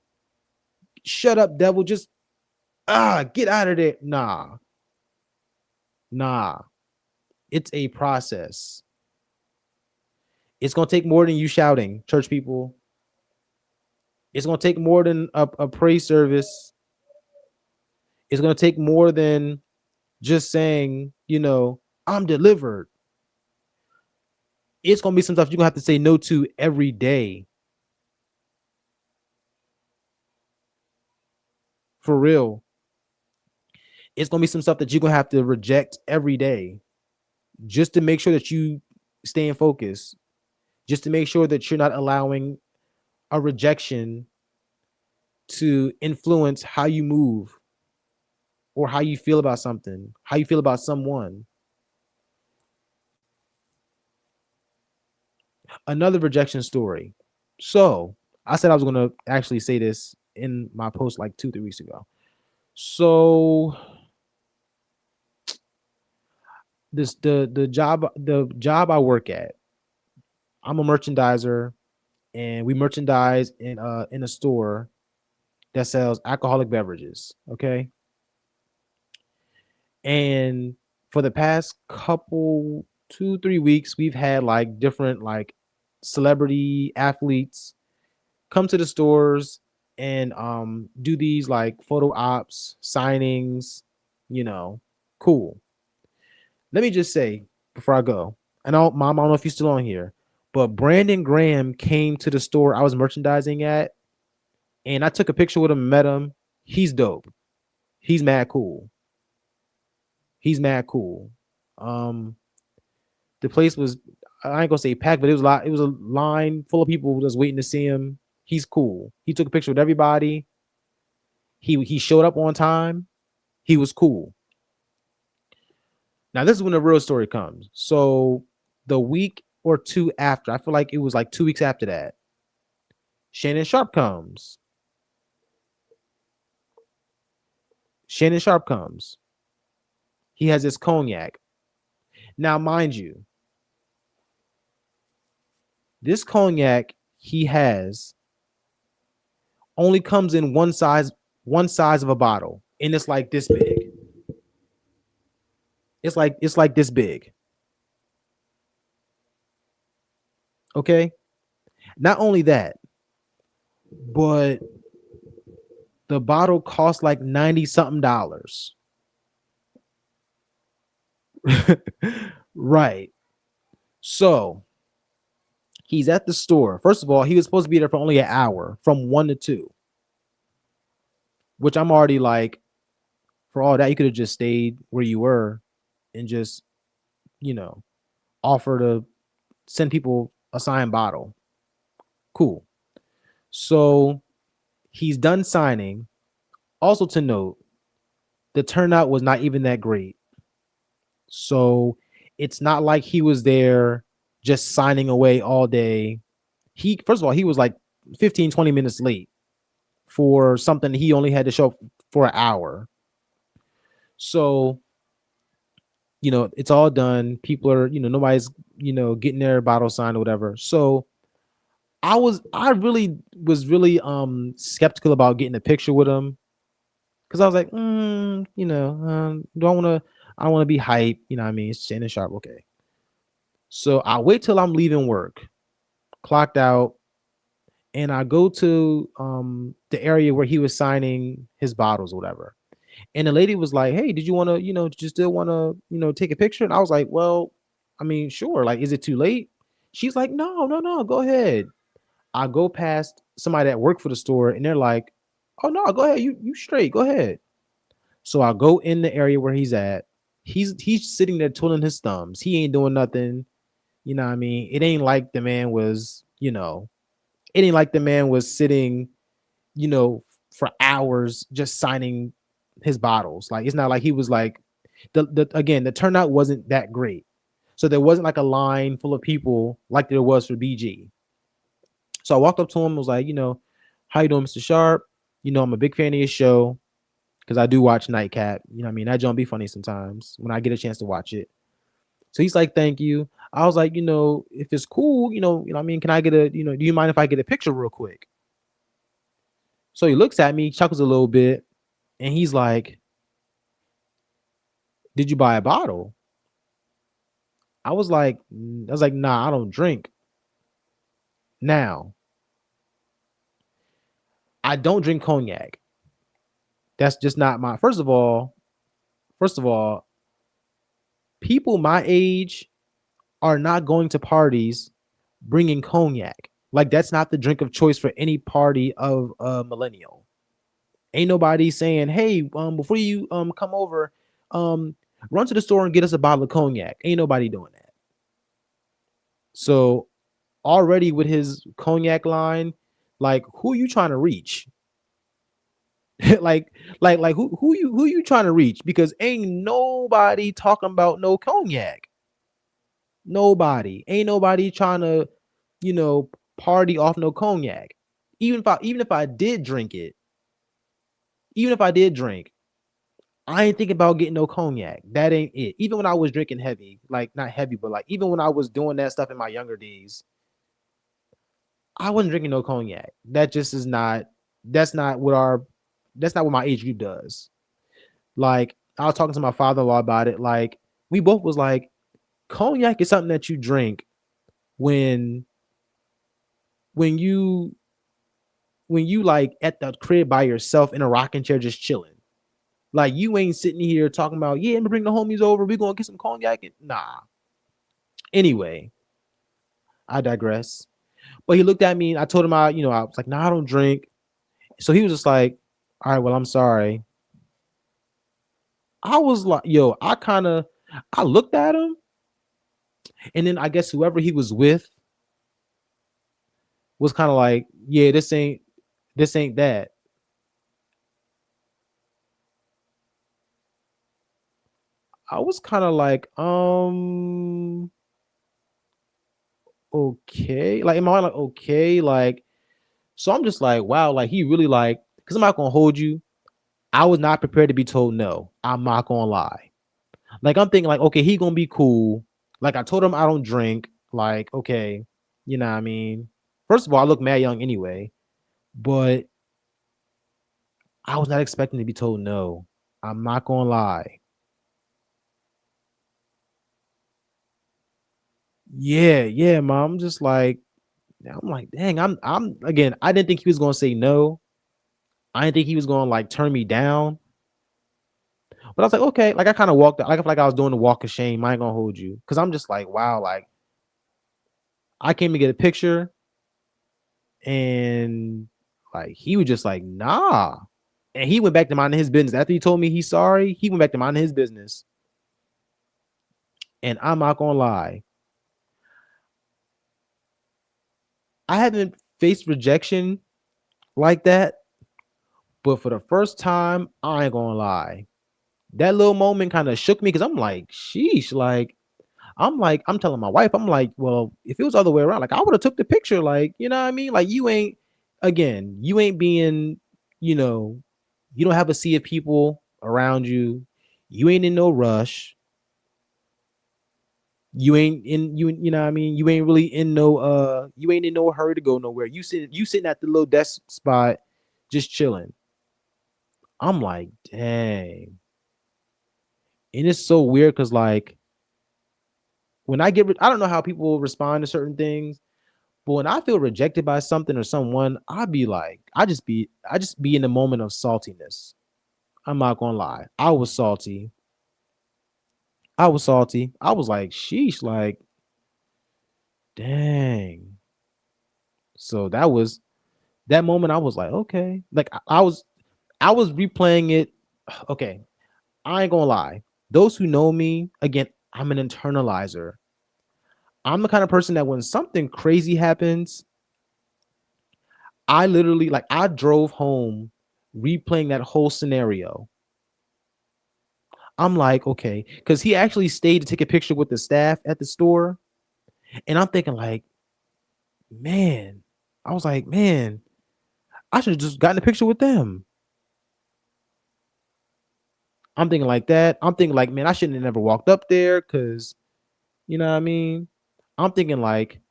Shut up, devil. Just, get out of there. Nah. It's a process. It's going to take more than you shouting, church people. It's going to take more than a praise service. It's going to take more than just saying, I'm delivered. It's going to be some stuff you're going to have to say no to every day. For real. It's going to be some stuff that you're going to have to reject every day just to make sure that you stay in focus, just to make sure that you're not allowing a rejection to influence how you move or how you feel about something, how you feel about someone. Another rejection story. So I said I was going to actually say this in my post like 2, 3 weeks ago. So the job I work at, I'm a merchandiser, and we merchandise in a store that sells alcoholic beverages. Okay. And for the past couple 2, 3 weeks, we've had like different like celebrity athletes come to the stores and do these like photo ops, signings, you know, cool. Let me just say before I go, and Mom, I don't know if you're still on here, but Brandon Graham came to the store I was merchandising at, and I took a picture with him and met him. He's dope. He's mad cool. He's mad cool. Um, the place was, I ain't gonna say packed, but it was a line full of people just waiting to see him. He's cool. He took a picture with everybody. He showed up on time. He was cool. Now this is when the real story comes. So the week or two after, I feel like it was like 2 weeks after that, Shannon Sharp comes. Shannon Sharp comes. He has this cognac. Now, mind you, this cognac he has only comes in one size of a bottle, and it's like this big. It's like this big. Okay. Not only that, but the bottle costs like 90 something dollars. Right. So he's at the store. First of all, he was supposed to be there for only an hour, from 1 to 2, which I'm already like, for all that, you could have just stayed where you were and just, you know, offer to send people a signed bottle. Cool. So he's done signing. Also to note, the turnout was not even that great. So it's not like he was there just signing away all day. He, first of all, he was like 15, 20 minutes late for something he only had to show up for an hour. So, it's all done. People are, nobody's, getting their bottle signed or whatever. So I really was really skeptical about getting a picture with him because I was like, do I want to? I want to be hype, you know what I mean? It's Shannon Sharp, okay. So I wait till I'm leaving work, clocked out, and I go to the area where he was signing his bottles or whatever. And the lady was like, "Hey, did you want to, did you still want to, take a picture?" And I was like, "Well, I mean, sure. Like, is it too late?" She's like, "No, no, no, go ahead." I go past somebody that worked for the store, and they're like, "Oh no, go ahead. You straight. Go ahead." So I go in the area where he's at. He's sitting there twiddling his thumbs. He ain't doing nothing. You know what I mean? It ain't like the man was, it ain't like the man was sitting, you know, for hours just signing his bottles. Like it's not like he was like the again, the turnout wasn't that great. So there wasn't like a line full of people like there was for BG. So I walked up to him, was like, how you doing, Mr. Sharp? I'm a big fan of your show because I do watch Nightcap. You know what I mean? That don't be funny sometimes when I get a chance to watch it. So he's like, thank you. I was like, if it's cool, what I mean, can I get a, do you mind if I get a picture real quick? So he looks at me, chuckles a little bit, and he's like, did you buy a bottle? I was like, nah, I don't drink. Now, I don't drink cognac. That's just not my, first of all, people my age are not going to parties bringing cognac. Like that's not the drink of choice for any party of a millennial. Ain't nobody saying, "Hey, before you come over, um, run to the store and get us a bottle of cognac." Ain't nobody doing that. So already with his cognac line, like who you trying to reach? like who you trying to reach? Because ain't nobody talking about no cognac. Nobody. Ain't nobody trying to, you know, party off no cognac. Even if I did drink it, even if I did drink, I ain't thinking about getting no cognac. That ain't it. Even when I was drinking heavy, like not heavy, but like even when I was doing that stuff in my younger days, I wasn't drinking no cognac. That just is not. That's not what our. That's not what my age group does. Like I was talking to my father-in-law about it. Like we both was like, cognac is something that you drink when when you when you like at the crib by yourself in a rocking chair just chilling. Like you ain't sitting here talking about, yeah, I'm gonna bring the homies over. We gonna get some cognac. Nah. Anyway, I digress. But he looked at me and I told him I was like, nah, I don't drink. So he was just like, all right, well, I'm sorry. I was like, yo, I looked at him, and then I guess whoever he was with was kind of like, yeah, this ain't that. I was kind of like, okay. Like in my mind, like, okay, like, so I'm just like, wow, like he really like, because I'm not gonna hold you. I was not prepared to be told no. I'm not gonna lie. Like I'm thinking, like, okay, he gonna be cool. Like I told him I don't drink. Like, okay, you know what I mean? First of all, I look mad young anyway, but I was not expecting to be told no. I'm not gonna lie. Yeah, yeah, mom. I'm like, dang, I'm again, I didn't think he was gonna say no. I didn't think he was gonna like turn me down. But I was like, okay, like I kind of walked, like I feel like I was doing the walk of shame. I ain't gonna hold you. Cause I'm just like, wow, like I came to get a picture and like he was just like, nah. And he went back to minding his business. After he told me he's sorry, he went back to minding his business. And I'm not gonna lie, I haven't faced rejection like that, but for the first time, I ain't gonna lie. That little moment kind of shook me because I'm like, sheesh, like, I'm telling my wife, I'm like, well, if it was the other way around, like I would have took the picture, like, you know what I mean? Like you ain't being, you know, you don't have a sea of people around you. You ain't in no rush. You know what I mean, you ain't really in no you ain't in no hurry to go nowhere. You sitting at the little desk spot just chilling. I'm like, dang. And it's so weird because like when I don't know how people respond to certain things, but when I feel rejected by something or someone, I just be in the moment of saltiness. I'm not gonna lie. I was salty. I was like, sheesh, like, dang. So that moment I was like, okay. Like I was replaying it. Okay, I ain't gonna lie. Those who know me, again, I'm an internalizer. I'm the kind of person that when something crazy happens, I literally like I drove home replaying that whole scenario. I'm like, okay, because he actually stayed to take a picture with the staff at the store. And I'm thinking, like, man, I was like, man, I should have just gotten a picture with them. I'm thinking like that. I'm thinking like, man, I shouldn't have never walked up there because you know what I mean. I'm thinking like,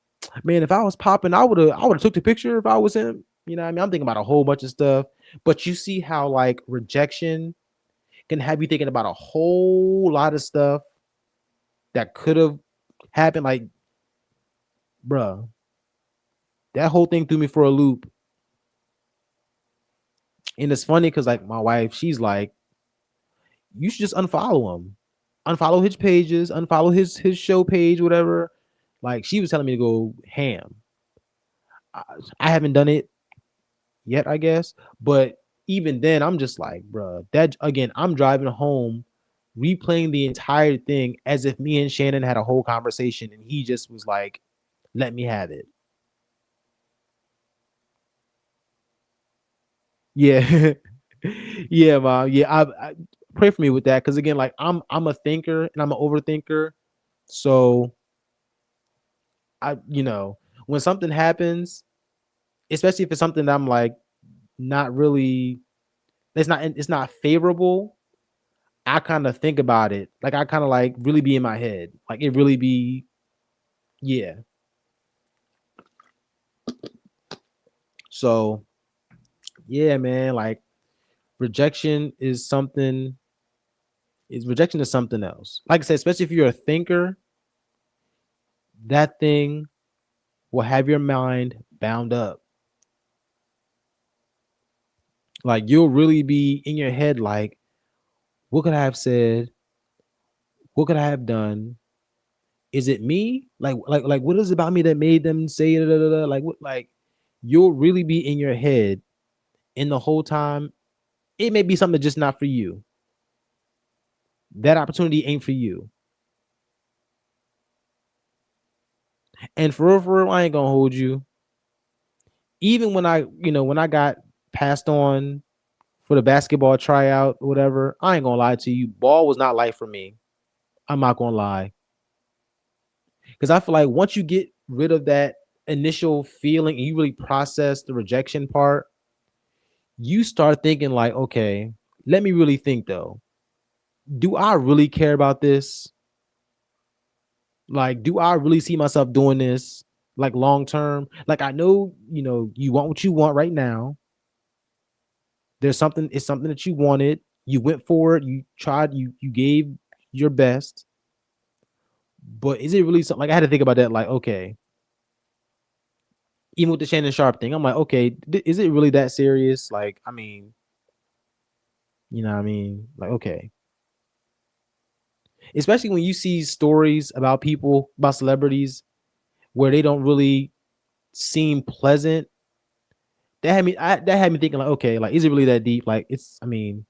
man, if I was popping, I would have took the picture if I was him. You know what I mean? I'm thinking about a whole bunch of stuff. But you see how like rejection can have you thinking about a whole lot of stuff that could have happened. Like, bruh, that whole thing threw me for a loop. And it's funny because like my wife, she's like, you should just unfollow him, unfollow his pages, unfollow his show page, whatever. Like she was telling me to go ham. I, I haven't done it yet, I guess, but even then, I'm just like, bruh, that again, I'm driving home, replaying the entire thing as if me and Shannon had a whole conversation, and he just was like, "Let me have it." Yeah, yeah, mom. Yeah, I pray for me with that because again, like I'm a thinker and I'm an overthinker, so when something happens, especially if it's something that I'm like not really, it's not favorable. I kind of think about it, like I kind of like really be in my head, like it really be, yeah. So yeah, man, like rejection is something. Is rejection is something else. Like I said, especially if you're a thinker, that thing will have your mind bound up. Like you'll really be in your head, like, what could I have said? What could I have done? Is it me? Like what is it about me that made them say da, da, da, da? Like what like you'll really be in your head in the whole time. It may be something just not for you. That opportunity ain't for you. And for real, I ain't gonna hold you. Even when I got passed on for the basketball tryout or whatever, I ain't gonna lie to you. Ball was not life for me. I'm not gonna lie. Because I feel like once you get rid of that initial feeling and you really process the rejection part, you start thinking like, okay, let me really think though. Do I really care about this? Like, do I really see myself doing this like long term? Like, I know, you want what you want right now. It's something that you wanted. You went for it. You tried. You gave your best. But is it really something? Like, I had to think about that. Like, okay, even with the Shannon Sharp thing, I'm like, okay, is it really that serious? Like, I mean, you know what I mean? Like, okay. Especially when you see stories about celebrities where they don't really seem pleasant. That had me thinking like, okay, like, is it really that deep? Like, I mean,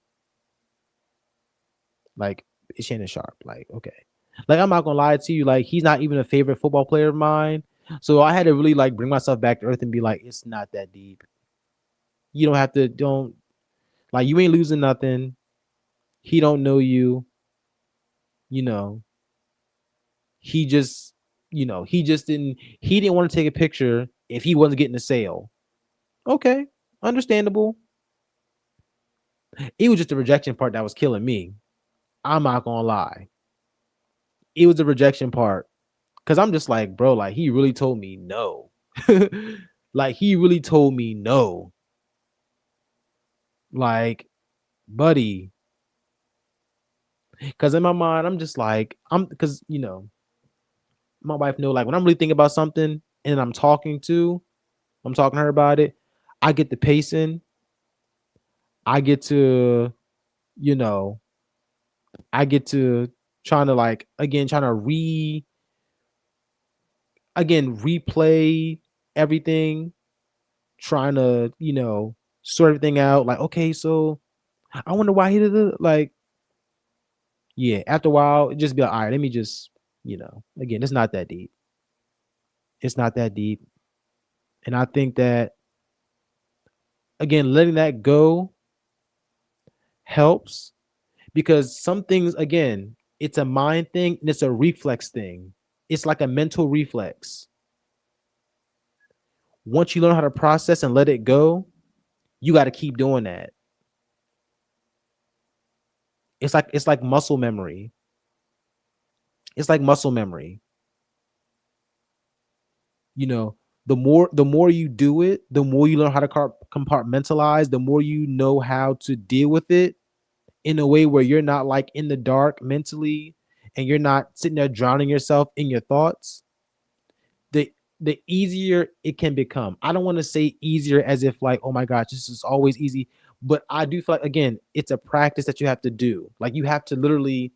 like, it's Shannon Sharp. Like, okay. Like, I'm not gonna lie to you, like, he's not even a favorite football player of mine. So I had to really like bring myself back to earth and be like, it's not that deep. You don't have to don't like you ain't losing nothing. He don't know you, you know. He just, he didn't want to take a picture if he wasn't getting a sale. Okay, understandable. It was just the rejection part that was killing me. I'm not gonna lie. It was the rejection part. Cause I'm just like, bro, like he really told me no. Like he really told me no. Like, buddy. Cause in my mind, I'm just like, because my wife know like when I'm really thinking about something and I'm talking to her about it, I get the pacing, I get to, you know, I get to trying to like again trying to replay everything, trying to, sort everything out. Like, okay, so I wonder why he did it. Like, yeah, after a while, it just be like, all right, let me just, again, it's not that deep. It's not that deep. And I think that again, letting that go helps because some things, again, it's a mind thing and it's a reflex thing. It's like a mental reflex. Once you learn how to process and let it go, you got to keep doing that. It's like muscle memory. It's like muscle memory. You know, the more you do it, the more you learn how to compartmentalize, the more you know how to deal with it in a way where you're not like in the dark mentally and you're not sitting there drowning yourself in your thoughts. The easier it can become. I don't want to say easier as if like, oh my gosh, this is always easy, but I do feel like again, it's a practice that you have to do. Like you have to literally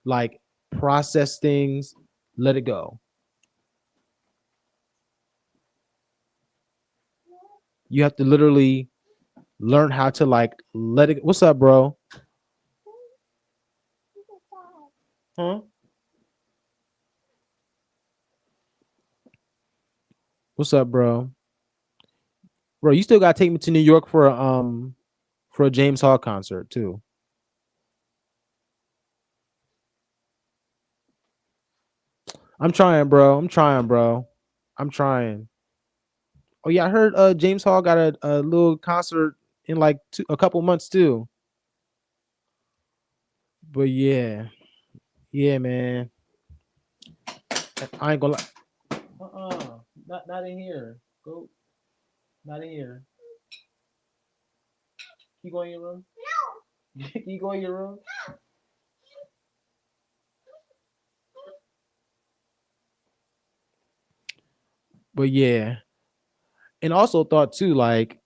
like process things, let it go. You have to literally learn how to like let it. What's up, bro? Huh? What's up, bro? Bro, you still gotta take me to New York for a James Hall concert too. I'm trying, bro. I'm trying, bro. I'm trying. Oh yeah, I heard James Hall got a little concert in like a couple months too. But yeah, yeah, man. I ain't gonna lie. Not in here. Go, not in here. Can you go in your room? Can you go in your room? But yeah, and also thought too, like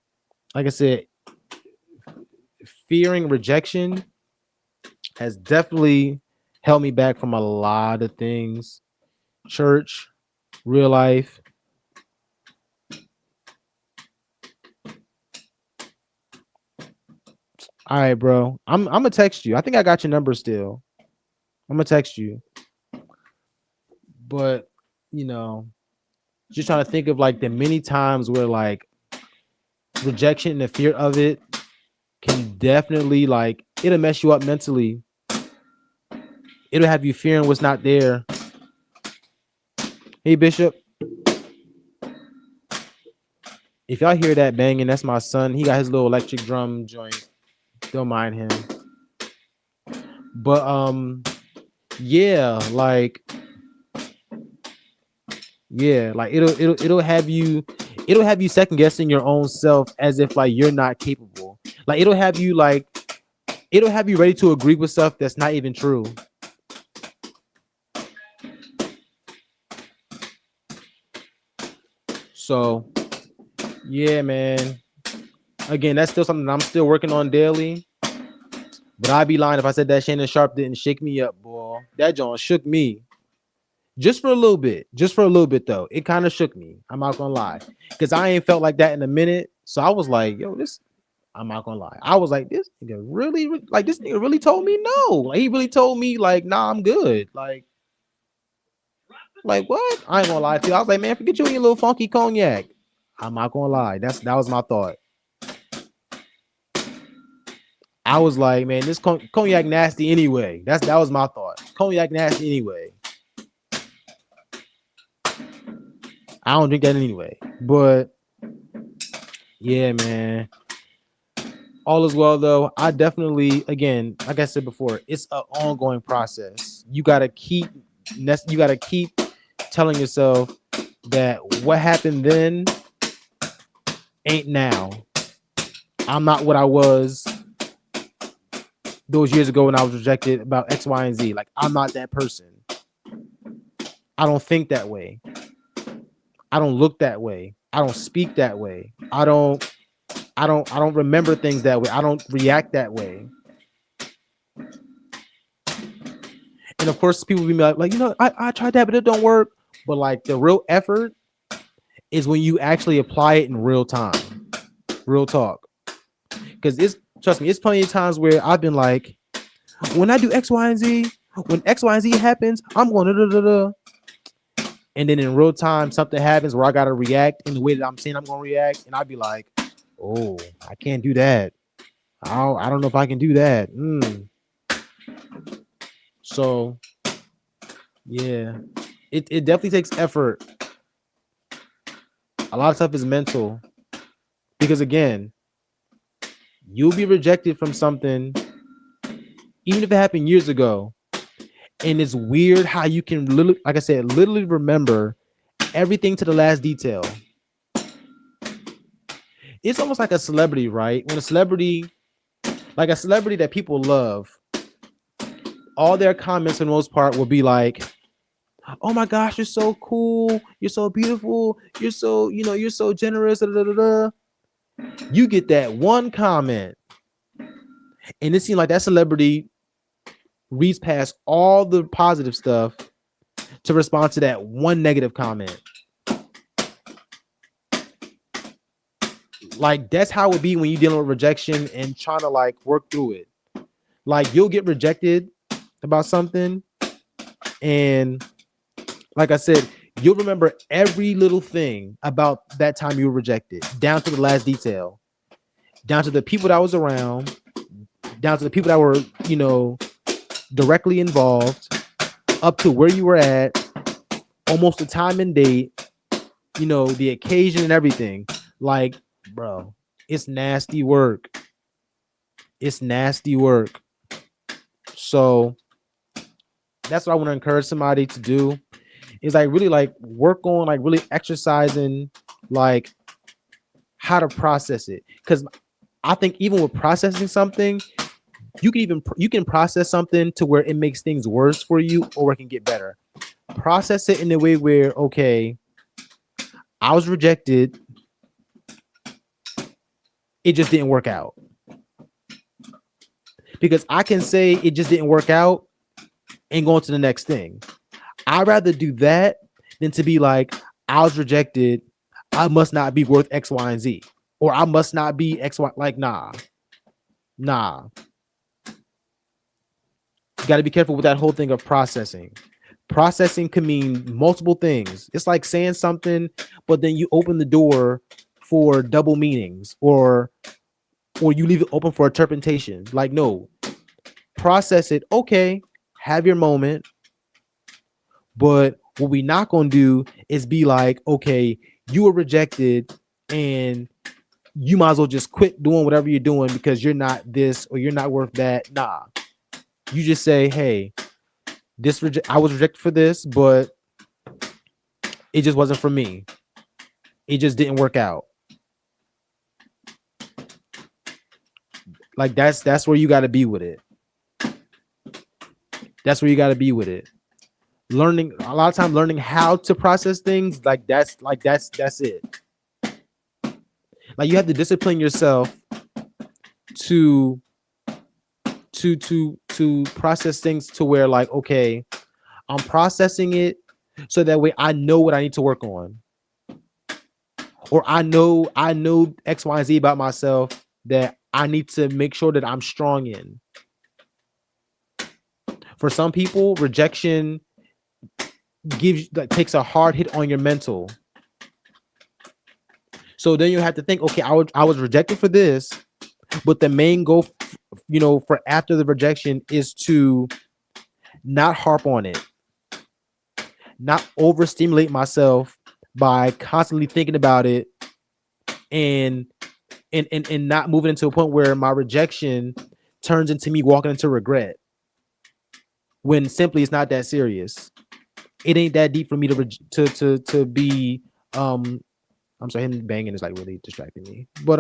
I said, fearing rejection has definitely held me back from a lot of things. Church, real life. All right, bro. I'm gonna text you. I think I got your number still. I'm gonna text you. But you know, just trying to think of like the many times where like rejection and the fear of it can definitely like it'll mess you up mentally. It'll have you fearing what's not there. Hey Bishop, if y'all hear that banging, that's my son. He got his little electric drum joint. Don't mind him. But yeah, like it'll have you second guessing your own self as if like you're not capable. Like it'll have you ready to agree with stuff that's not even true. So yeah, man. Again, that's still something that I'm still working on daily. But I'd be lying if I said that Shannon Sharp didn't shake me up, boy. That joint shook me. Just for a little bit. Just for a little bit though. It kind of shook me. I'm not gonna lie. Cause I ain't felt like that in a minute. So I was like, yo, this I'm not gonna lie. I was like, this nigga really told me no. Like he really told me, like, nah, I'm good. Like what? I ain't gonna lie to you. I was like, man, forget you and your little funky cognac. I'm not gonna lie. That was my thought. I was like, man, this cognac nasty anyway. That was my thought. Cognac nasty anyway. I don't drink that anyway. But yeah, man. All is well though. I definitely, again, like I said before, it's an ongoing process. You gotta keep telling yourself that what happened then ain't now. I'm not what I was those years ago when I was rejected about X, Y, and Z. Like, I'm not that person. I don't think that way. I don't look that way. I don't speak that way. I don't remember things that way. I don't react that way. And of course, people will be like, I tried that, but it don't work. But like the real effort is when you actually apply it in real time, real talk. Because trust me, it's plenty of times where I've been like, when I do X, Y, and Z, when X, Y, and Z happens, I'm going da da da da. And then in real time, something happens where I gotta react in the way that I'm saying I'm gonna react, and I'd be like, "Oh, I can't do that. I don't know if I can do that." So yeah, it definitely takes effort. A lot of stuff is mental because again, you'll be rejected from something, even if it happened years ago. And it's weird how you can literally, like I said, literally remember everything to the last detail. It's almost like a celebrity, right? When a celebrity, like a celebrity that people love, all their comments for the most part will be like, "Oh my gosh, you're so cool, you're so beautiful, you're so, you're so generous." Da, da, da, da. You get that one comment, and it seems like that celebrity reads past all the positive stuff to respond to that one negative comment. Like that's how it be when you're dealing with rejection and trying to like work through it. Like you'll get rejected about something, and like I said, you'll remember every little thing about that time you were rejected, down to the last detail, down to the people that was around, down to the people that were, directly involved, up to where you were at, almost the time and date, the occasion and everything. Like, bro, it's nasty work. It's nasty work. So that's what I want to encourage somebody to do is like really like work on like really exercising like how to process it. Because I think even with processing something, you can process something to where it makes things worse for you or it can get better. Process it in a way where, okay, I was rejected. It just didn't work out. Because I can say it just didn't work out and go on to the next thing. I'd rather do that than to be like, I was rejected. I must not be worth X, Y, and Z. Or I must not be X, Y. Like, nah. You got to be careful with that whole thing of processing. Processing can mean multiple things. It's like saying something, but then you open the door for double meanings, or you leave it open for interpretation. Like, no, process it. Okay, have your moment. But what we not gonna do is be like, okay, you were rejected and you might as well just quit doing whatever you're doing because you're not this or you're not worth that. Nah. You just say, hey, I was rejected for this, but it just wasn't for me. It just didn't work out. Like that's where you got to be with it. That's where you got to be with it. Learning a lot of time, learning how to process things that's it. Like you have to discipline yourself to process things to where like, okay, I'm processing it so that way I know what I need to work on. Or I know X, Y, and Z about myself that I need to make sure that I'm strong in. For some people, rejection takes a hard hit on your mental. So then you have to think, okay, I was rejected for this, but the main goal, for after the rejection is to not harp on it, not overstimulate myself by constantly thinking about it and not moving into a point where my rejection turns into me walking into regret when simply it's not that serious. it ain't that deep for me to be I'm sorry, him banging is like really distracting me. But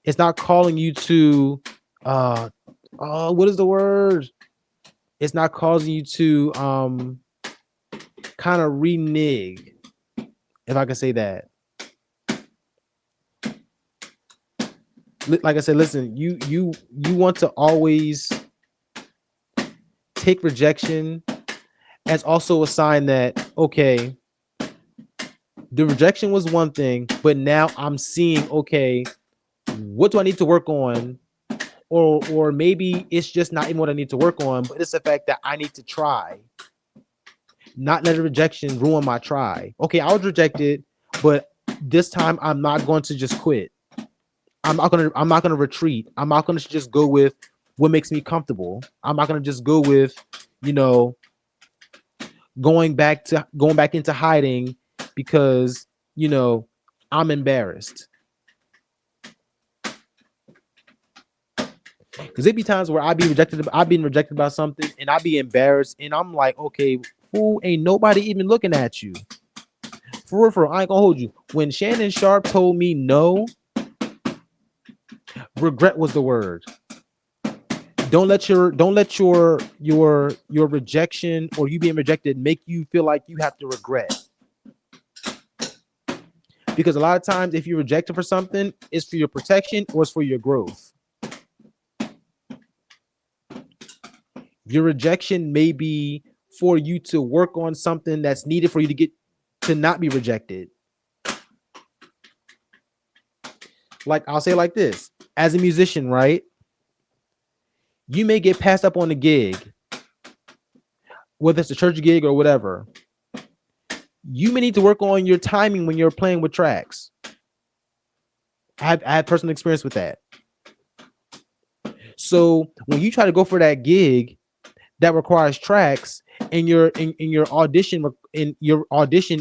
it's not calling you to uh what is the word? It's not causing you to kind of renege, if I can say that. Like I said, listen, you want to always take rejection as also a sign that, okay, the rejection was one thing, but now I'm seeing, okay, what do I need to work on? Or maybe it's just not even what I need to work on, but it's the fact that I need to try. Not let a rejection ruin my try. Okay, I was rejected, but this time I'm not going to just quit. I'm not gonna retreat. I'm not gonna just go with what makes me comfortable. I'm not gonna just go with, you know, going back into hiding because, you know, I'm embarrassed. Because it be times where I've been rejected by something and I be embarrassed and I'm like, okay, fool, ain't nobody even looking at you. For real, I ain't gonna hold you. When Shannon Sharp told me no, regret was the word. Don't let your rejection or you being rejected make you feel like you have to regret. Because a lot of times if you're rejected for something, it's for your protection or it's for your growth. Your rejection may be for you to work on something that's needed for you to get to not be rejected. Like I'll say it like this. As a musician, right? You may get passed up on a gig, whether it's a church gig or whatever. You may need to work on your timing when you're playing with tracks. I have personal experience with that. So when you try to go for that gig that requires tracks and your audition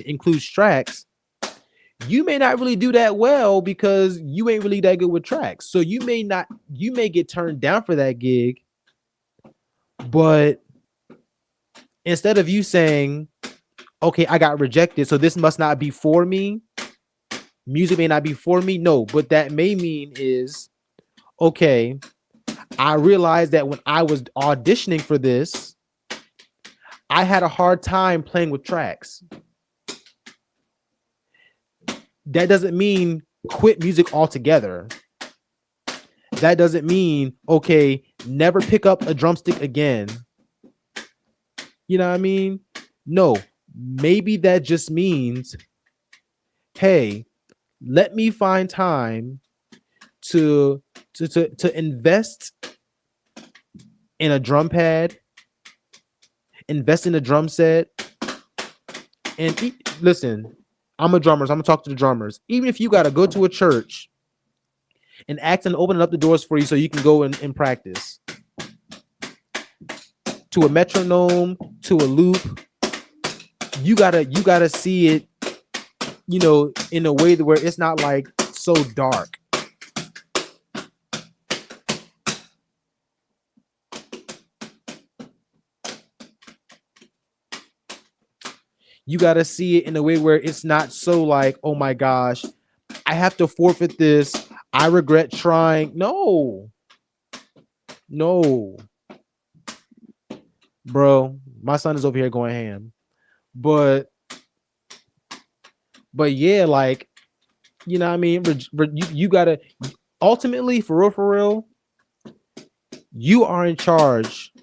includes tracks, you may not really do that well because you ain't really that good with tracks. So you may get turned down for that gig, but instead of you saying, okay, I got rejected, so this must not be for me, music may not be for me. No, but that may mean is, okay, I realized that when I was auditioning for this, I had a hard time playing with tracks. That doesn't mean quit music altogether. That doesn't mean, okay, never pick up a drumstick again. You know what I mean? No, maybe that just means, hey, let me find time to invest in a drum pad, invest in a drum set, and listen. I'm a drummer, so I'm gonna talk to the drummers. Even if you gotta go to a church and ask them to open up the doors for you so you can go and practice. To a metronome, to a loop, you gotta see it, in a way where it's not like so dark. You gotta see it in a way where it's not so like, oh my gosh, I have to forfeit this. I regret trying. No, no, bro. My son is over here going ham. But yeah, like, you know what I mean? You gotta ultimately, for real, you are in charge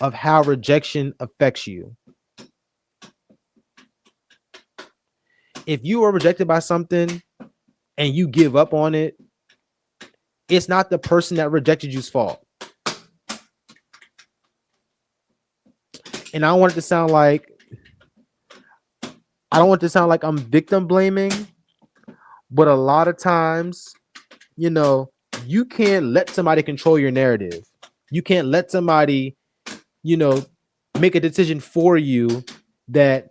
of how rejection affects you. If you are rejected by something and you give up on it, it's not the person that rejected you's fault. And I don't want it to sound like I'm victim blaming, but a lot of times, you can't let somebody control your narrative. You can't let somebody, make a decision for you that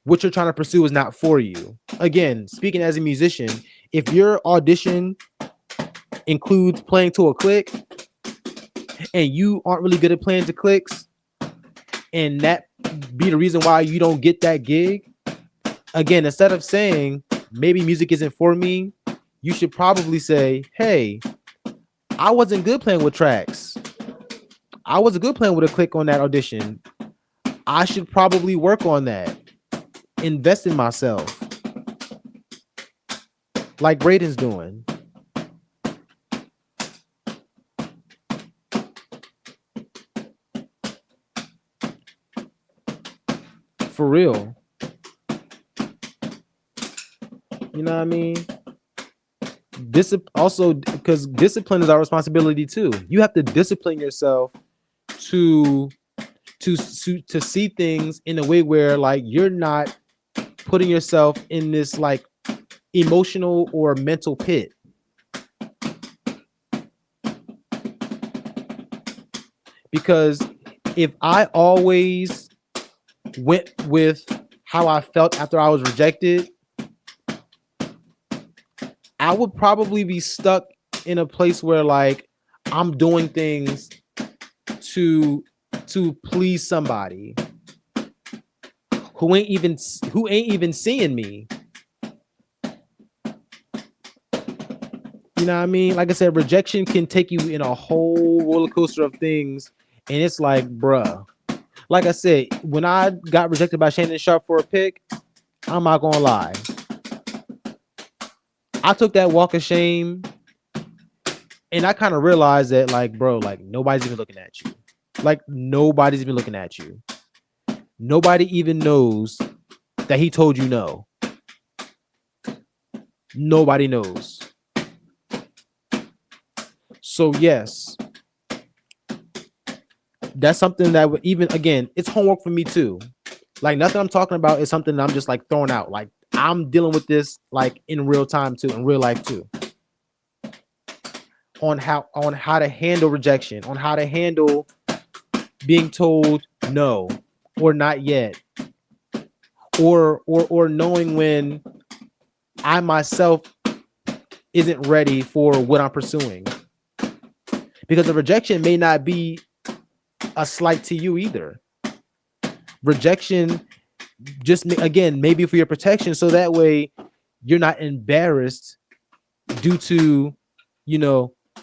what you're trying to pursue is not for you. Again, speaking as a musician, if your audition includes playing to a click and you aren't really good at playing to clicks, and that be the reason why you don't get that gig, again, instead of saying maybe music isn't for me, you should probably say, hey, I wasn't good playing with tracks. I wasn't good playing with a click on that audition. I should probably work on that. Invest in myself. Like Braden's doing. For real. You know what I mean? Also, because discipline is our responsibility too. You have to discipline yourself to to see things in a way where like you're not putting yourself in this like emotional or mental pit. Because if I always went with how I felt after I was rejected, I would probably be stuck in a place where like I'm doing things to please somebody who ain't even seeing me. You know what I mean? Like I said, rejection can take you in a whole roller coaster of things, and it's like, bruh. Like I said, when I got rejected by Shannon Sharp for a pick, I'm not gonna lie. I took that walk of shame, and I kind of realized that, like, bro, like nobody's even looking at you. Like nobody's even looking at you. Nobody even knows that he told you no. Nobody knows. So yes, that's something that would even again, it's homework for me too. Like nothing I'm talking about is something that I'm just like throwing out. Like I'm dealing with this like in real time too, in real life too. On how to handle rejection, on how to handle being told no or not yet, or knowing when I myself isn't ready for what I'm pursuing. Because the rejection may not be a slight to you either. Rejection just again maybe for your protection, so that way you're not embarrassed due to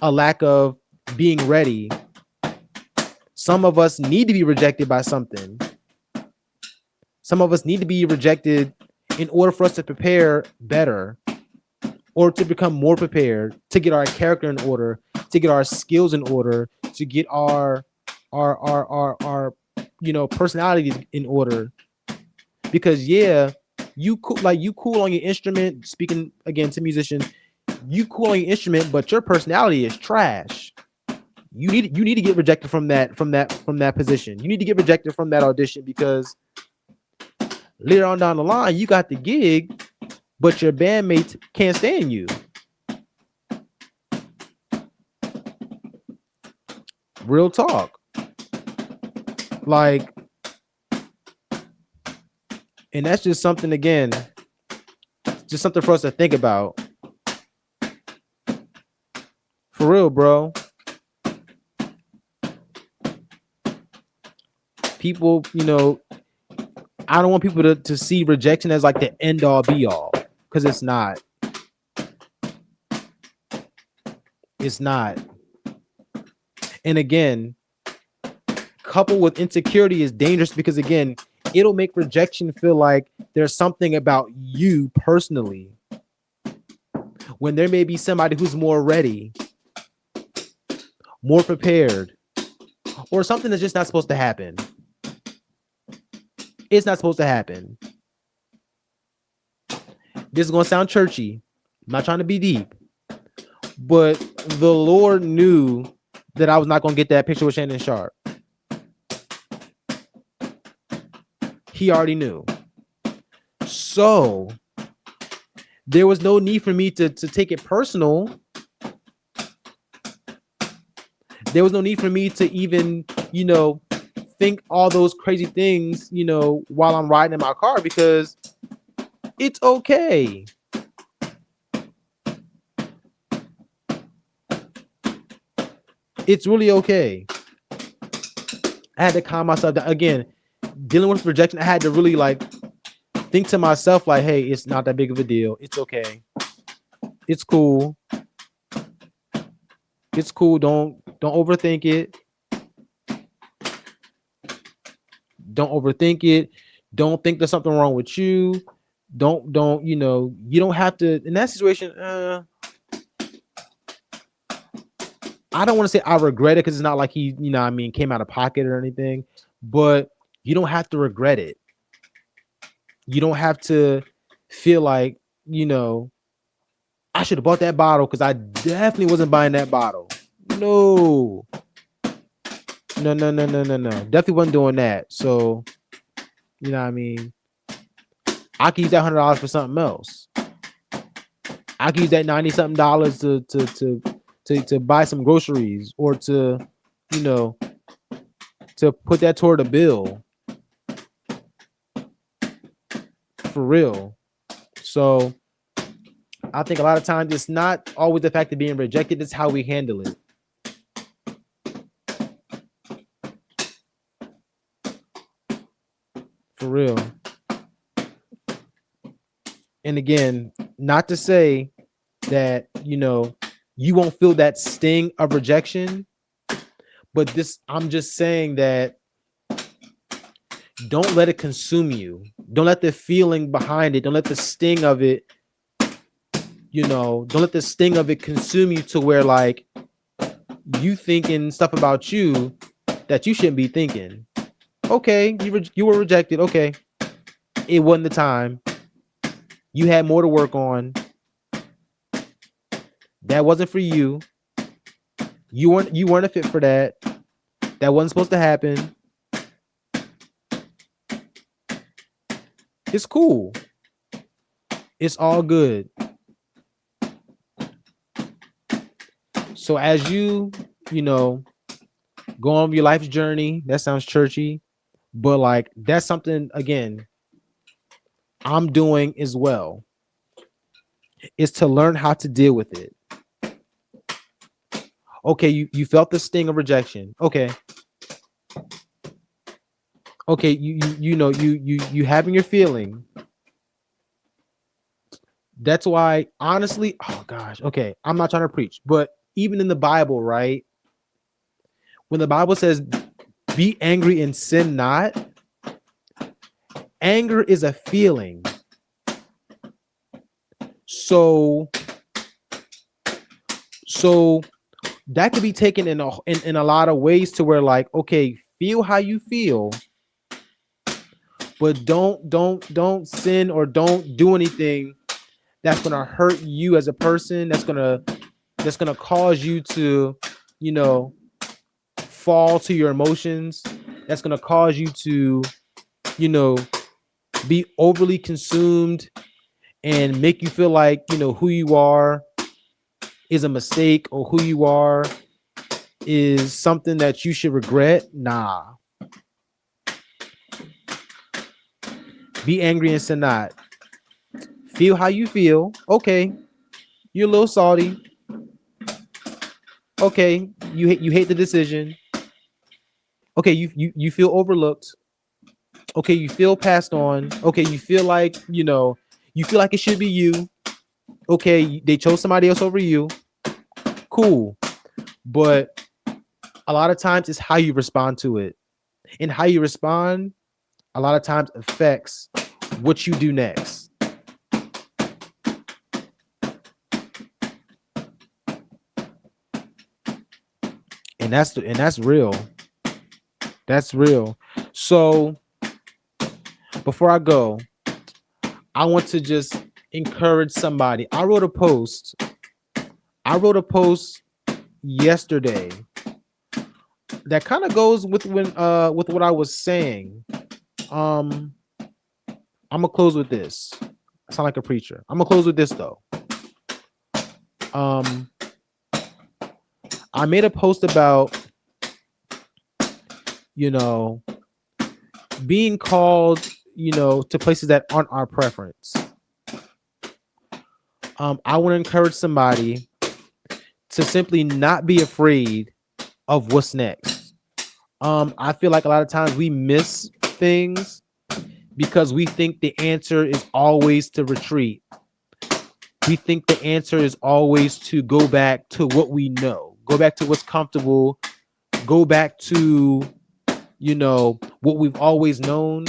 a lack of being ready. Some of us need to be rejected by something. Some of us need to be rejected in order for us to prepare better, or to become more prepared, to get our character in order, to get our skills in order, to get our personalities in order. Because yeah, you cool on your instrument. Speaking again to musicians, you cool on your instrument, but your personality is trash. You need to get rejected from that position. You need to get rejected from that audition, because later on down the line, you got the gig, but your bandmates can't stand you. Real talk. Like, and that's just something, again, just something for us to think about. For real, bro. People, I don't want people to see rejection as like the end all be all, because it's not. It's not. And again, coupled with insecurity is dangerous, because again, it'll make rejection feel like there's something about you personally, when there may be somebody who's more ready, more prepared, or something that's just not supposed to happen. It's not supposed to happen. This is going to sound churchy. I'm not trying to be deep, but the Lord knew that I was not going to get that picture with Shannon Sharp. He already knew. So there was no need for me to take it personal. There was no need for me to even, think all those crazy things, while I'm riding in my car, because it's okay. It's really okay. I had to calm myself down. Again, dealing with rejection, I had to really like think to myself, like, hey, it's not that big of a deal. It's okay. It's cool. It's cool. Don't overthink it. Don't overthink it. Don't think there's something wrong with you. Don't you don't have to in that situation. I don't want to say I regret it because it's not like he, what I mean, came out of pocket or anything, but you don't have to regret it. You don't have to feel like, I should have bought that bottle because I definitely wasn't buying that bottle. No. No, no, no, no, no, no. Definitely wasn't doing that. So, you know what I mean? I could use that $100 for something else. I could use that 90 something dollars to buy some groceries or to, you know, to put that toward a bill. For real. So I think a lot of times it's not always the fact of being rejected, it's how we handle it. For real. And again, not to say that, you won't feel that sting of rejection, but I'm just saying that don't let it consume you. Don't let the feeling behind it, don't let the sting of it, don't let the sting of it consume you to where like you thinking stuff about you that you shouldn't be thinking. Okay, you were rejected. Okay, it wasn't the time. You had more to work on. That wasn't for you. You weren't a fit for that. That wasn't supposed to happen. It's cool. It's all good. So as go on your life's journey, that sounds churchy, but like that's something again I'm doing as well. Is to learn how to deal with it. Okay, you felt the sting of rejection. Okay. Okay, you having your feeling. That's why, honestly, oh gosh, okay, I'm not trying to preach, but even in the Bible, right? When the Bible says, be angry and sin not, anger is a feeling. So that could be taken in a lot of ways to where like, okay, feel how you feel, but don't sin or don't do anything that's gonna hurt you as a person, that's gonna cause you to, fall to your emotions, that's gonna cause you to, be overly consumed and make you feel like, who you are is a mistake or who you are is something that you should regret. Nah. Be angry and sin not. Feel how you feel. Okay. You're a little salty. Okay. You hate the decision. Okay, you feel overlooked. Okay, you feel passed on. Okay, you feel like, you feel like it should be you. Okay, they chose somebody else over you. Cool. But a lot of times it's how you respond to it. And how you respond a lot of times affects what you do next. And that's real. That's real. So before I go, I want to just encourage somebody. I wrote a post yesterday that kind of goes with with what I was saying. I'm gonna close with this. I sound like a preacher. I'm gonna close with this though. I made a post about, being called, to places that aren't our preference. I want to encourage somebody to simply not be afraid of what's next. I feel like a lot of times we miss things because we think the answer is always to retreat. We think the answer is always to go back to what we know, go back to what's comfortable, go back to, what we've always known.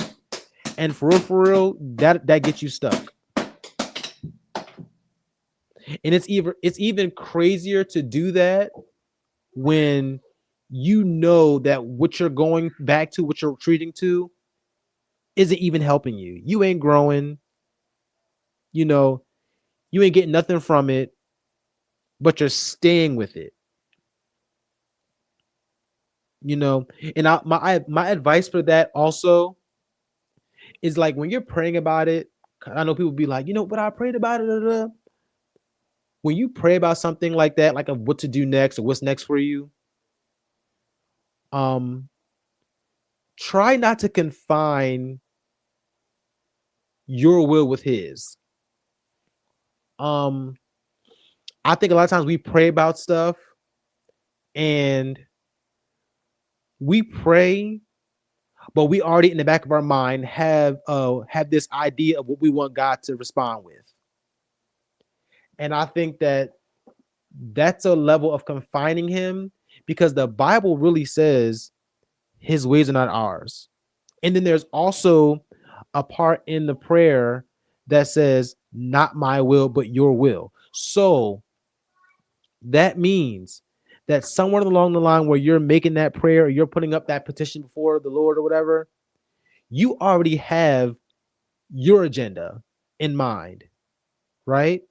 And for real, that gets you stuck. And it's even crazier to do that when you know that what you're going back to, what you're retreating to, isn't even helping you. You ain't growing, you know, you ain't getting nothing from it, but you're staying with it. And my advice for that also is like when you're praying about it. I know people be like, but I prayed about it. When you pray about something like that, like of what to do next or what's next for you, um, try not to confine your will with His. Um, I think a lot of times we pray about stuff and we pray, but we already in the back of our mind have this idea of what we want God to respond with. And I think that that's a level of confining Him, because the Bible really says His ways are not ours. And then there's also a part in the prayer that says, not my will, but your will. So that means that somewhere along the line where you're making that prayer or you're putting up that petition before the Lord or whatever, you already have your agenda in mind, right?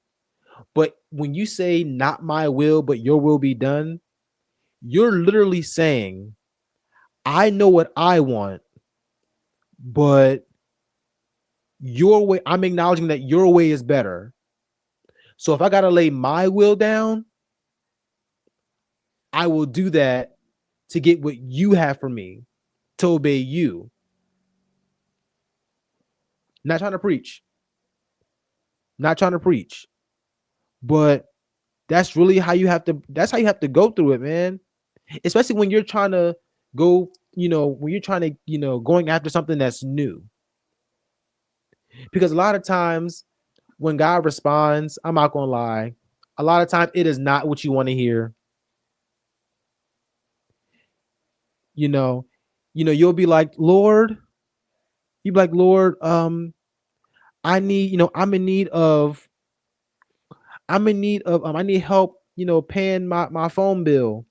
But when you say, not my will, but your will be done, you're literally saying, I know what I want, but your way, I'm acknowledging that your way is better. So if I got to lay my will down, I will do that to get what you have for me, to obey you. Not trying to preach, but that's how you have to go through it, man. Especially when you're trying to go, when you're trying to, going after something that's new. Because a lot of times when God responds, I'm not gonna lie, a lot of times it is not what you want to hear. You know, you'll be like, Lord, I need, I need help, paying my phone bill.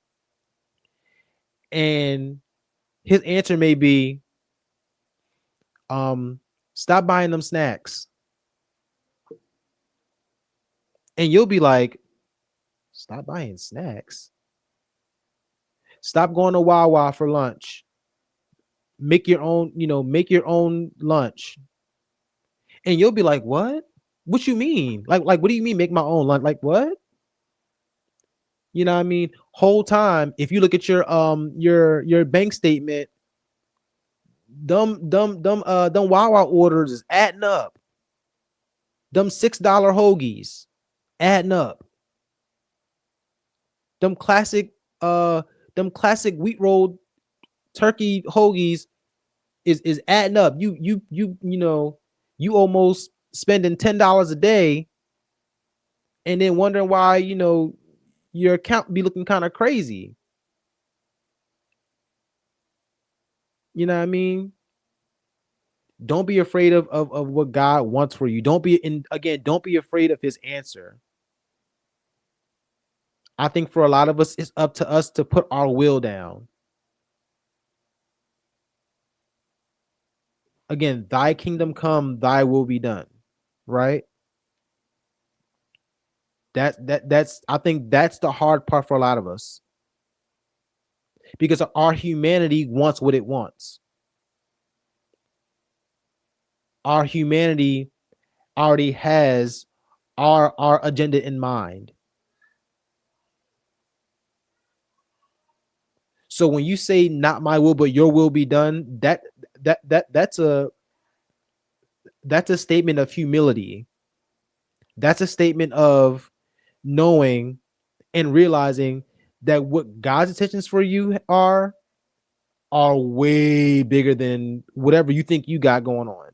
And his answer may be, um, stop buying them snacks. And you'll be like, stop buying snacks. Stop going to Wawa for lunch. Make your own lunch. And you'll be like, what? What you mean? Like, what do you mean make my own lunch? Like what? You know what I mean? Whole time, if you look at your bank statement, them Wawa orders is adding up. Them $6 hoagies adding up. Them classic wheat rolled turkey hoagies is adding up. You almost spending $10 a day, and then wondering why your account be looking kind of crazy. You know what I mean? Don't be afraid of what God wants for you. Don't be afraid of His answer. I think for a lot of us, it's up to us to put our will down. Again, thy kingdom come, thy will be done. Right? That's I think that's the hard part for a lot of us. Because our humanity wants what it wants. Our humanity already has our agenda in mind. So when you say, not my will but your will be done, that's a statement of humility. That's a statement of knowing and realizing that what God's intentions for you are are way bigger than whatever you think you got going on.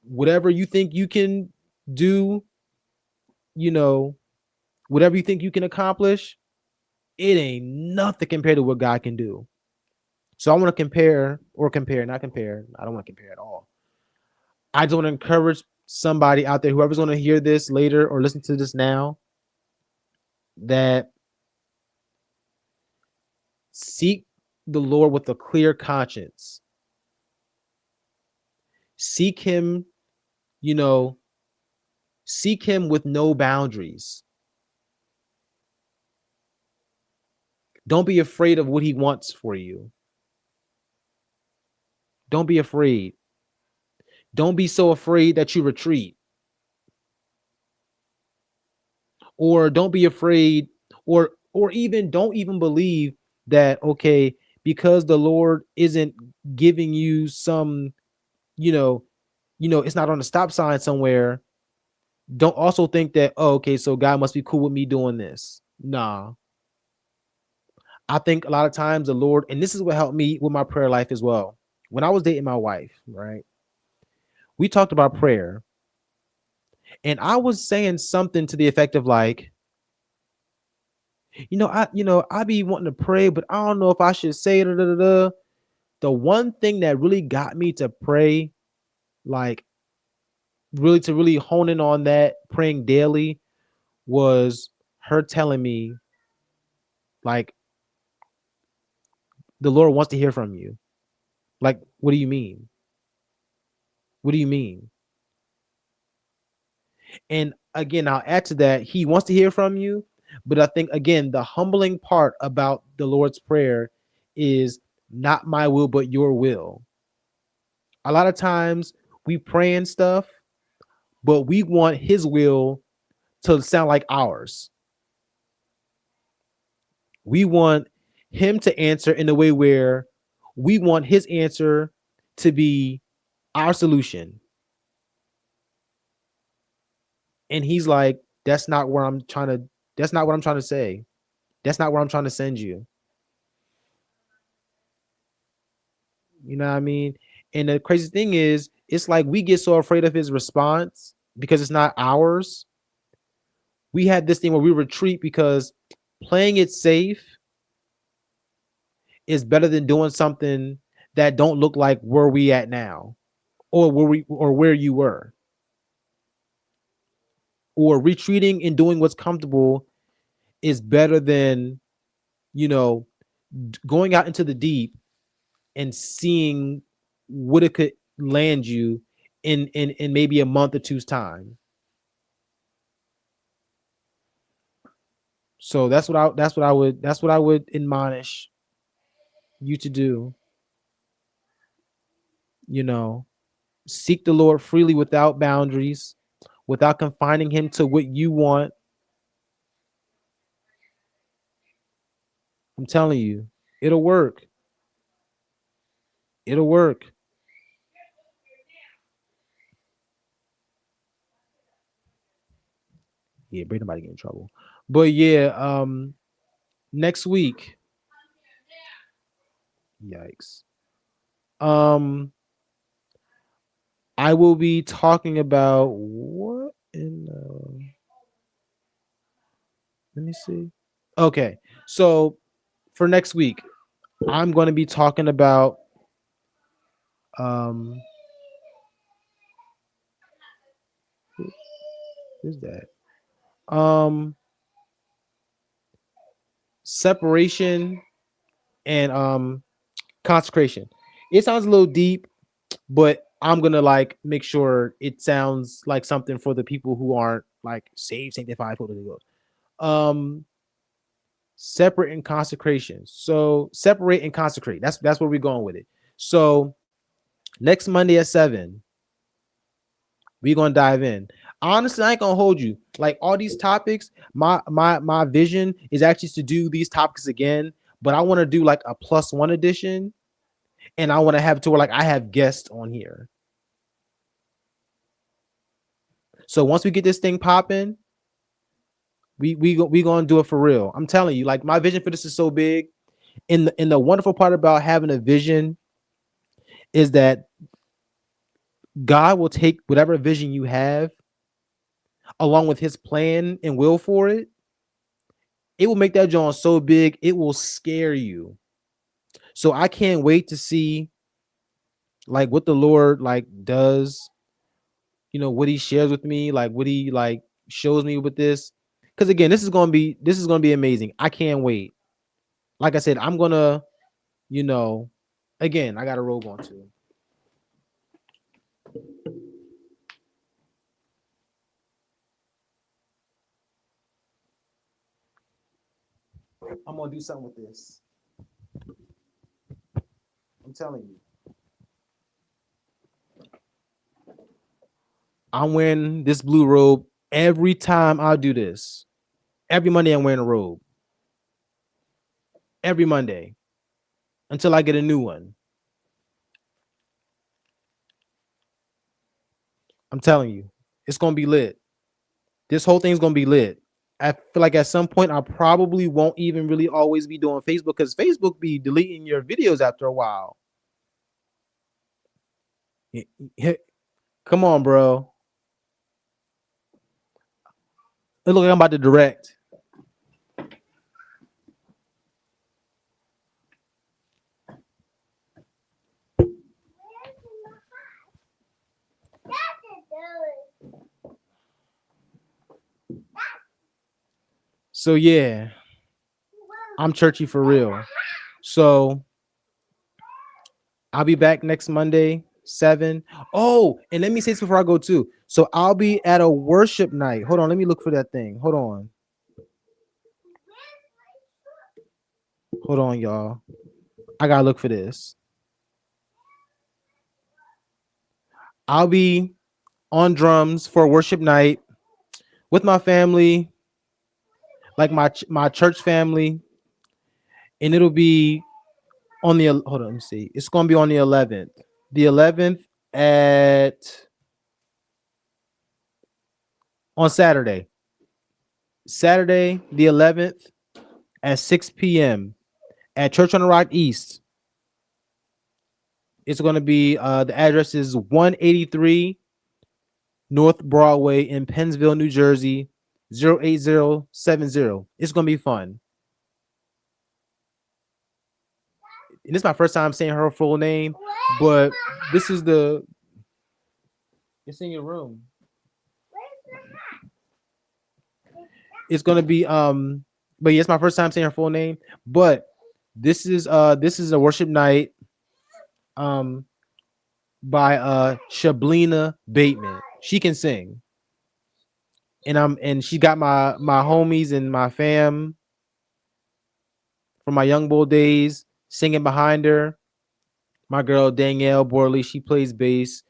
Whatever you think you can do, you know, whatever you think you can accomplish, it ain't nothing compared to what God can do. So I want to not compare. I don't want to compare at all. I just want to encourage somebody out there, whoever's going to hear this later or listen to this now, that seek the Lord with a clear conscience. Seek him, you know, seek him with no boundaries. Don't be afraid of what he wants for you. Don't be afraid. Don't be so afraid that you retreat. Or don't be afraid, or even don't even believe that, okay, because the Lord isn't giving you some, you know, it's not on a stop sign somewhere. Don't also think that, oh, okay, so God must be cool with me doing this. Nah. I think a lot of times the Lord, and this is what helped me with my prayer life as well. When I was dating my wife, right? We talked about prayer, and I was saying something to the effect of like, I be wanting to pray, but I don't know if I should say da, da, da, da. The one thing that really got me to pray, like really to really hone in on that praying daily, was her telling me, like, the Lord wants to hear from you. Like, what do you mean? What do you mean? And again, I'll add to that, he wants to hear from you. But I think, again, the humbling part about the Lord's Prayer is not my will, but your will. A lot of times we pray and stuff, but we want his will to sound like ours. We want him to answer in a way where we want his answer to be our solution. And he's like, that's not what I'm trying to say. That's not where I'm trying to send you. You know what I mean? And the crazy thing is, it's like we get so afraid of his response because it's not ours. We had this thing where we retreat because playing it safe is better than doing something that don't look like where we at now, or where you were. Or retreating and doing what's comfortable is better than, you know, going out into the deep and seeing what it could land you in maybe a month or two's time. So that's what I would admonish you to do. You know, seek the Lord freely without boundaries, without confining him to what you want. I'm telling you, it'll work. It'll work. Yeah, bring nobody get in trouble. But yeah, next week, yikes. Um, I will be talking about what in let me see. Okay. So for next week, I'm going to be talking about um who's that? Um Separation and consecration. It sounds a little deep, but I'm gonna like make sure it sounds like something for the people who aren't like saved, sanctified, Holy Ghost. Separate and consecration. So separate and consecrate. That's where we're going with it. So next Monday at 7, we're gonna dive in. Honestly, I ain't gonna hold you. Like all these topics, my vision is actually to do these topics again, but I want to do like a +1 edition, and I want to have to where like I have guests on here. So once we get this thing popping, we gonna do it for real. I'm telling you, like my vision for this is so big. And the wonderful part about having a vision is that God will take whatever vision you have along with his plan and will for it. It will make that joint so big, it will scare you. So I can't wait to see like what the Lord like does, what he shares with me, like what he like shows me with this. Cause again, this is gonna be amazing. I can't wait. Like I said, I'm gonna, you know, again, I got a robe on too. I'm gonna do something with this. I'm telling you. I'm wearing this blue robe every time I do this. Every Monday I'm wearing a robe. Every Monday until I get a new one. I'm telling you, it's gonna be lit. This whole thing's gonna be lit. I feel like at some point I probably won't even really always be doing Facebook because Facebook be deleting your videos after a while. Come on, bro. Look like I'm about to direct. So yeah, I'm churchy for real. So I'll be back next Monday, 7. Oh, and let me say this before I go too. So I'll be at a worship night. Hold on, let me look for that thing. Hold on. Hold on, y'all. I gotta look for this. I'll be on drums for a worship night with my family, like my church family, and it'll be on the hold on, let me see. It's gonna be on the 11th. The 11th at on Saturday. Saturday, the 11th at 6 p.m. at Church on the Rock East. It's gonna be the address is 183 North Broadway in Pennsville, New Jersey, 08070. It's gonna be fun. And this is my first time saying her full name, but this is the it's in your room. It's gonna be but yeah, it's my first time saying her full name. But this is a worship night um by Shablina Bateman. She can sing. And she got my homies and my fam from my young bull days singing behind her. My girl Danielle Borley, she plays bass.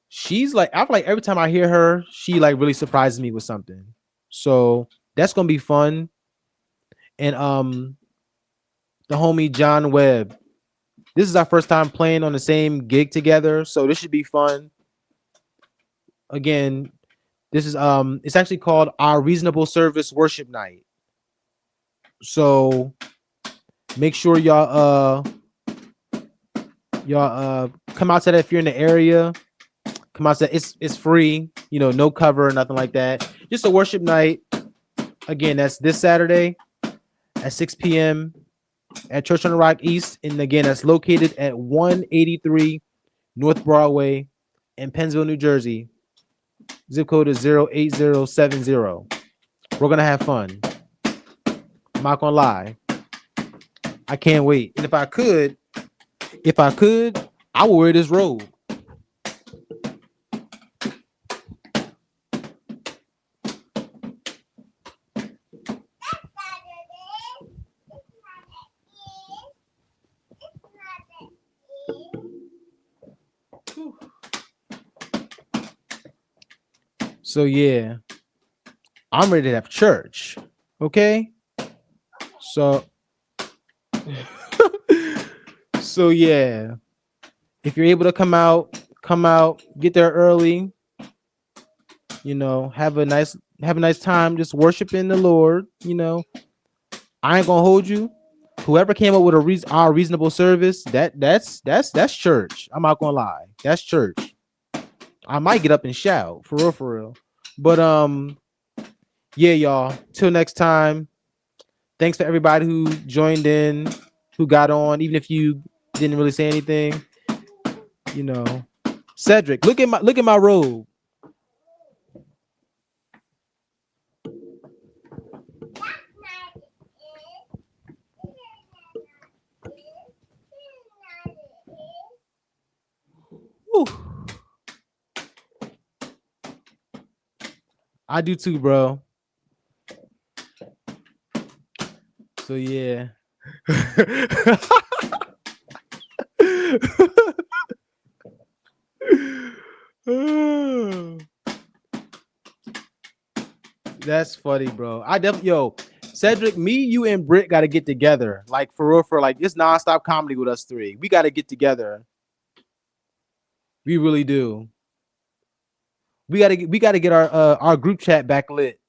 She's like, I feel like every time I hear her, she like really surprises me with something. So that's gonna be fun. And the homie John Webb. This is our first time playing on the same gig together, so this should be fun. Again, this is it's actually called our Reasonable Service Worship Night. So make sure y'all come out to that if you're in the area. Come out to it's free, no cover or nothing like that. Just a worship night. Again, that's this Saturday at 6 p.m. at Church on the Rock East. And again, that's located at 183 North Broadway in Pennsville, New Jersey. Zip code is 08070. We're gonna have fun. I'm not gonna lie. I can't wait. And if I could, I would wear this robe. So yeah, I'm ready to have church. Okay. So so yeah. If you're able to come out, get there early, have a nice time just worshiping the Lord. I ain't gonna hold you. Whoever came up with our reasonable service, that's church. I'm not gonna lie, that's church. I might get up and shout for real, for real. But yeah, y'all. Till next time. Thanks for everybody who joined in, who got on, even if you didn't really say anything. You know, Cedric, look at my robe. Whew. I do too, bro. So yeah. That's funny, bro. I definitely Cedric, me, you, and Britt got to get together. Like for real, for like this nonstop comedy with us three. We got to get together. We really do. We gotta get our group chat back lit.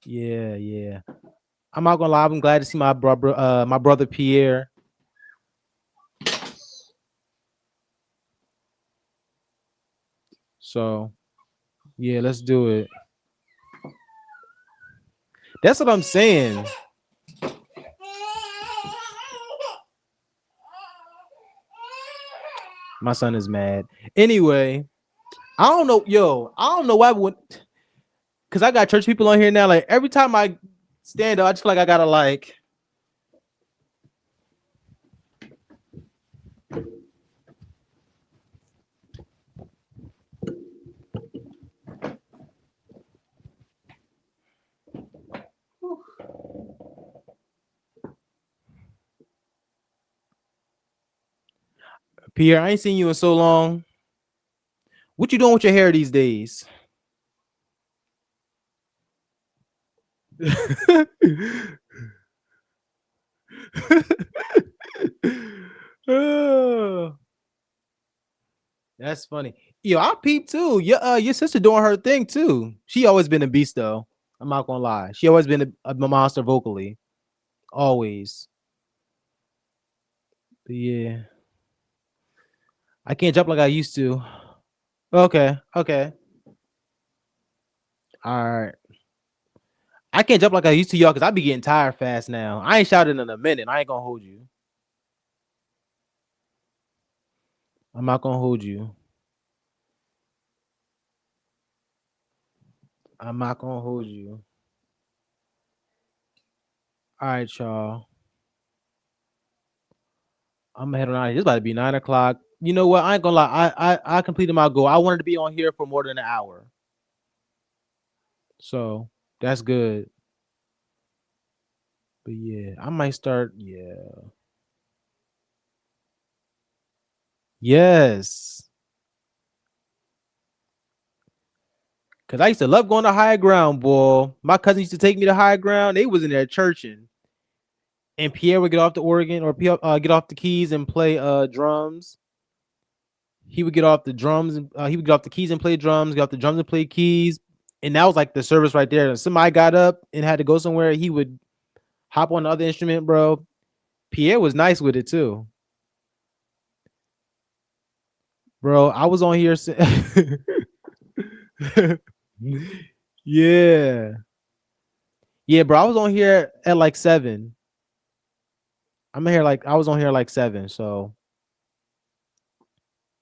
Yeah, yeah. I'm not gonna lie. I'm glad to see my brother Pierre. So yeah, let's do it. That's what I'm saying. My son is mad. Anyway, I don't know, I don't know why because I got church people on here now. Like every time I stand up, I just feel like I gotta like. Pierre, I ain't seen you in so long. What you doing with your hair these days? Oh, that's funny. Yo, I peep too. Your sister doing her thing too. She always been a beast though. I'm not gonna lie. She always been a monster vocally. Always. But yeah. I can't jump like I used to. Okay. Okay. All right. I can't jump like I used to, y'all, because I be getting tired fast now. I ain't shouting in a minute. I ain't gonna hold you. I'm not gonna hold you. I'm not gonna hold you. All right, y'all. I'm gonna head on out. It's about to be 9 o'clock. You know what? I ain't gonna lie. I completed my goal. I wanted to be on here for more than an hour. So that's good. But yeah, I might start. Yeah. Yes. Cause I used to love going to higher ground, boy. My cousin used to take me to higher ground. They was in there churching. And Pierre would get off the organ or get off the keys and play drums. He would get off the drums and he would get off the keys and play drums, get off the drums and play keys. And that was like the service right there. If somebody got up and had to go somewhere, he would hop on the other instrument, bro. Pierre was nice with it too. Bro, I was on here. Yeah. Yeah, bro. I was on here at like 7. I was on here like 7. So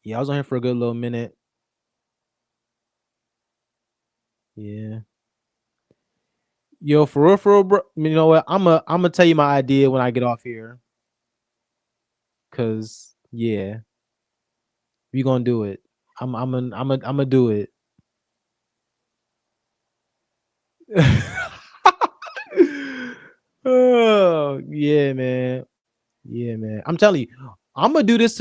yeah, I was on here for a good little minute. Yeah. Yo, for real, bro. You know what? I'm gonna tell you my idea when I get off here. Cause yeah, we gonna do it. I'm gonna do it. Oh yeah, man. Yeah, man. I'm telling you, I'm gonna do this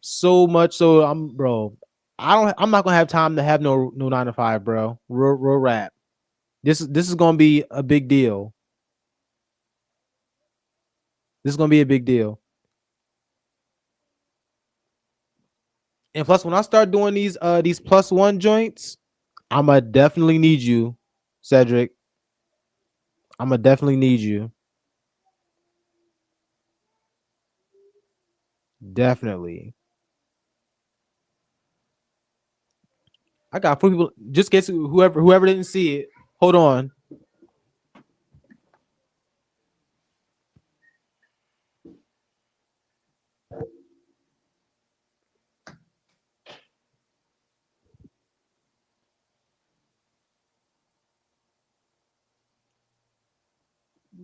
so much. So bro. I'm not gonna have time to have no 9 to 5, bro. Real rap. This is gonna be a big deal. This is gonna be a big deal. And plus, when I start doing these +1 joints, I'ma definitely need you, Cedric. I'ma definitely need you. Definitely. I got 4 people. Just guess whoever didn't see it. Hold on.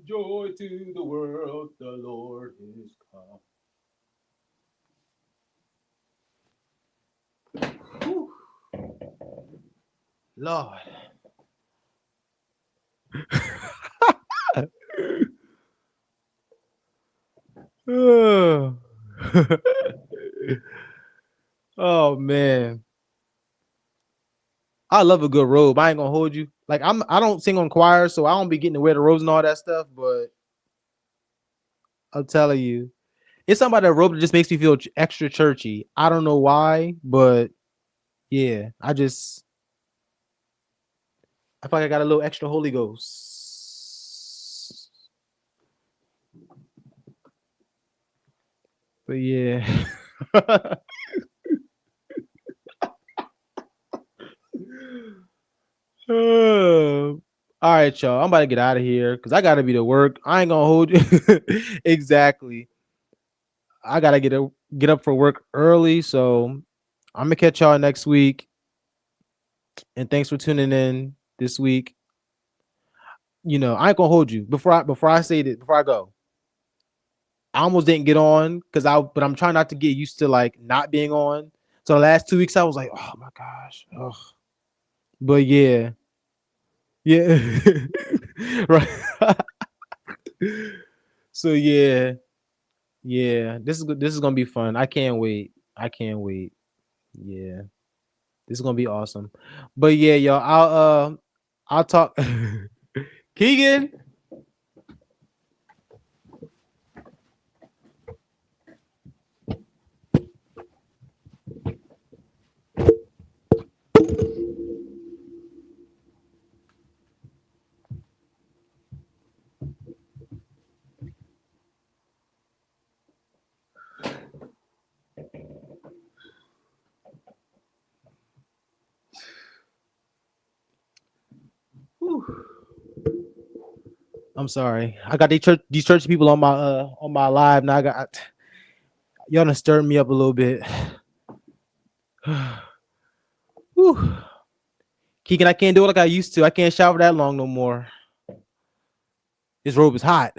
Joy to the world, the Lord is come. Whew. Lord. Oh man. I love a good robe. I ain't gonna hold you. Like I don't sing on choir, so I don't be getting to wear the robes and all that stuff, but I'm telling you. It's something about that robe that just makes me feel extra churchy. I don't know why, but yeah, I feel like I got a little extra Holy Ghost. But yeah. All right, y'all. I'm about to get out of here because I gotta be to work. I ain't gonna hold you. Exactly. I gotta get up for work early, so I'm gonna catch y'all next week. And thanks for tuning in this week. I ain't gonna hold you before I say that before I go. I almost didn't get on but I'm trying not to get used to like not being on. So the last 2 weeks I was like, oh my gosh. Ugh. But yeah. Yeah. Right. So yeah. Yeah. This is good. This is gonna be fun. I can't wait. I can't wait. Yeah. This is gonna be awesome. But yeah, y'all, I'll talk Keegan. Whew. I'm sorry. I got these church people on my live now. I got y'all done stirred me up a little bit. Whew. Keegan, I can't do it like I used to. I can't shower that long no more. This robe is hot.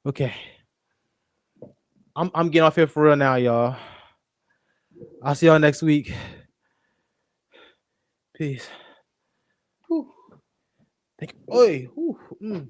Okay. I'm getting off here for real now, y'all. I'll see y'all next week. Peace. Whew. Thank you. Oi. Whew.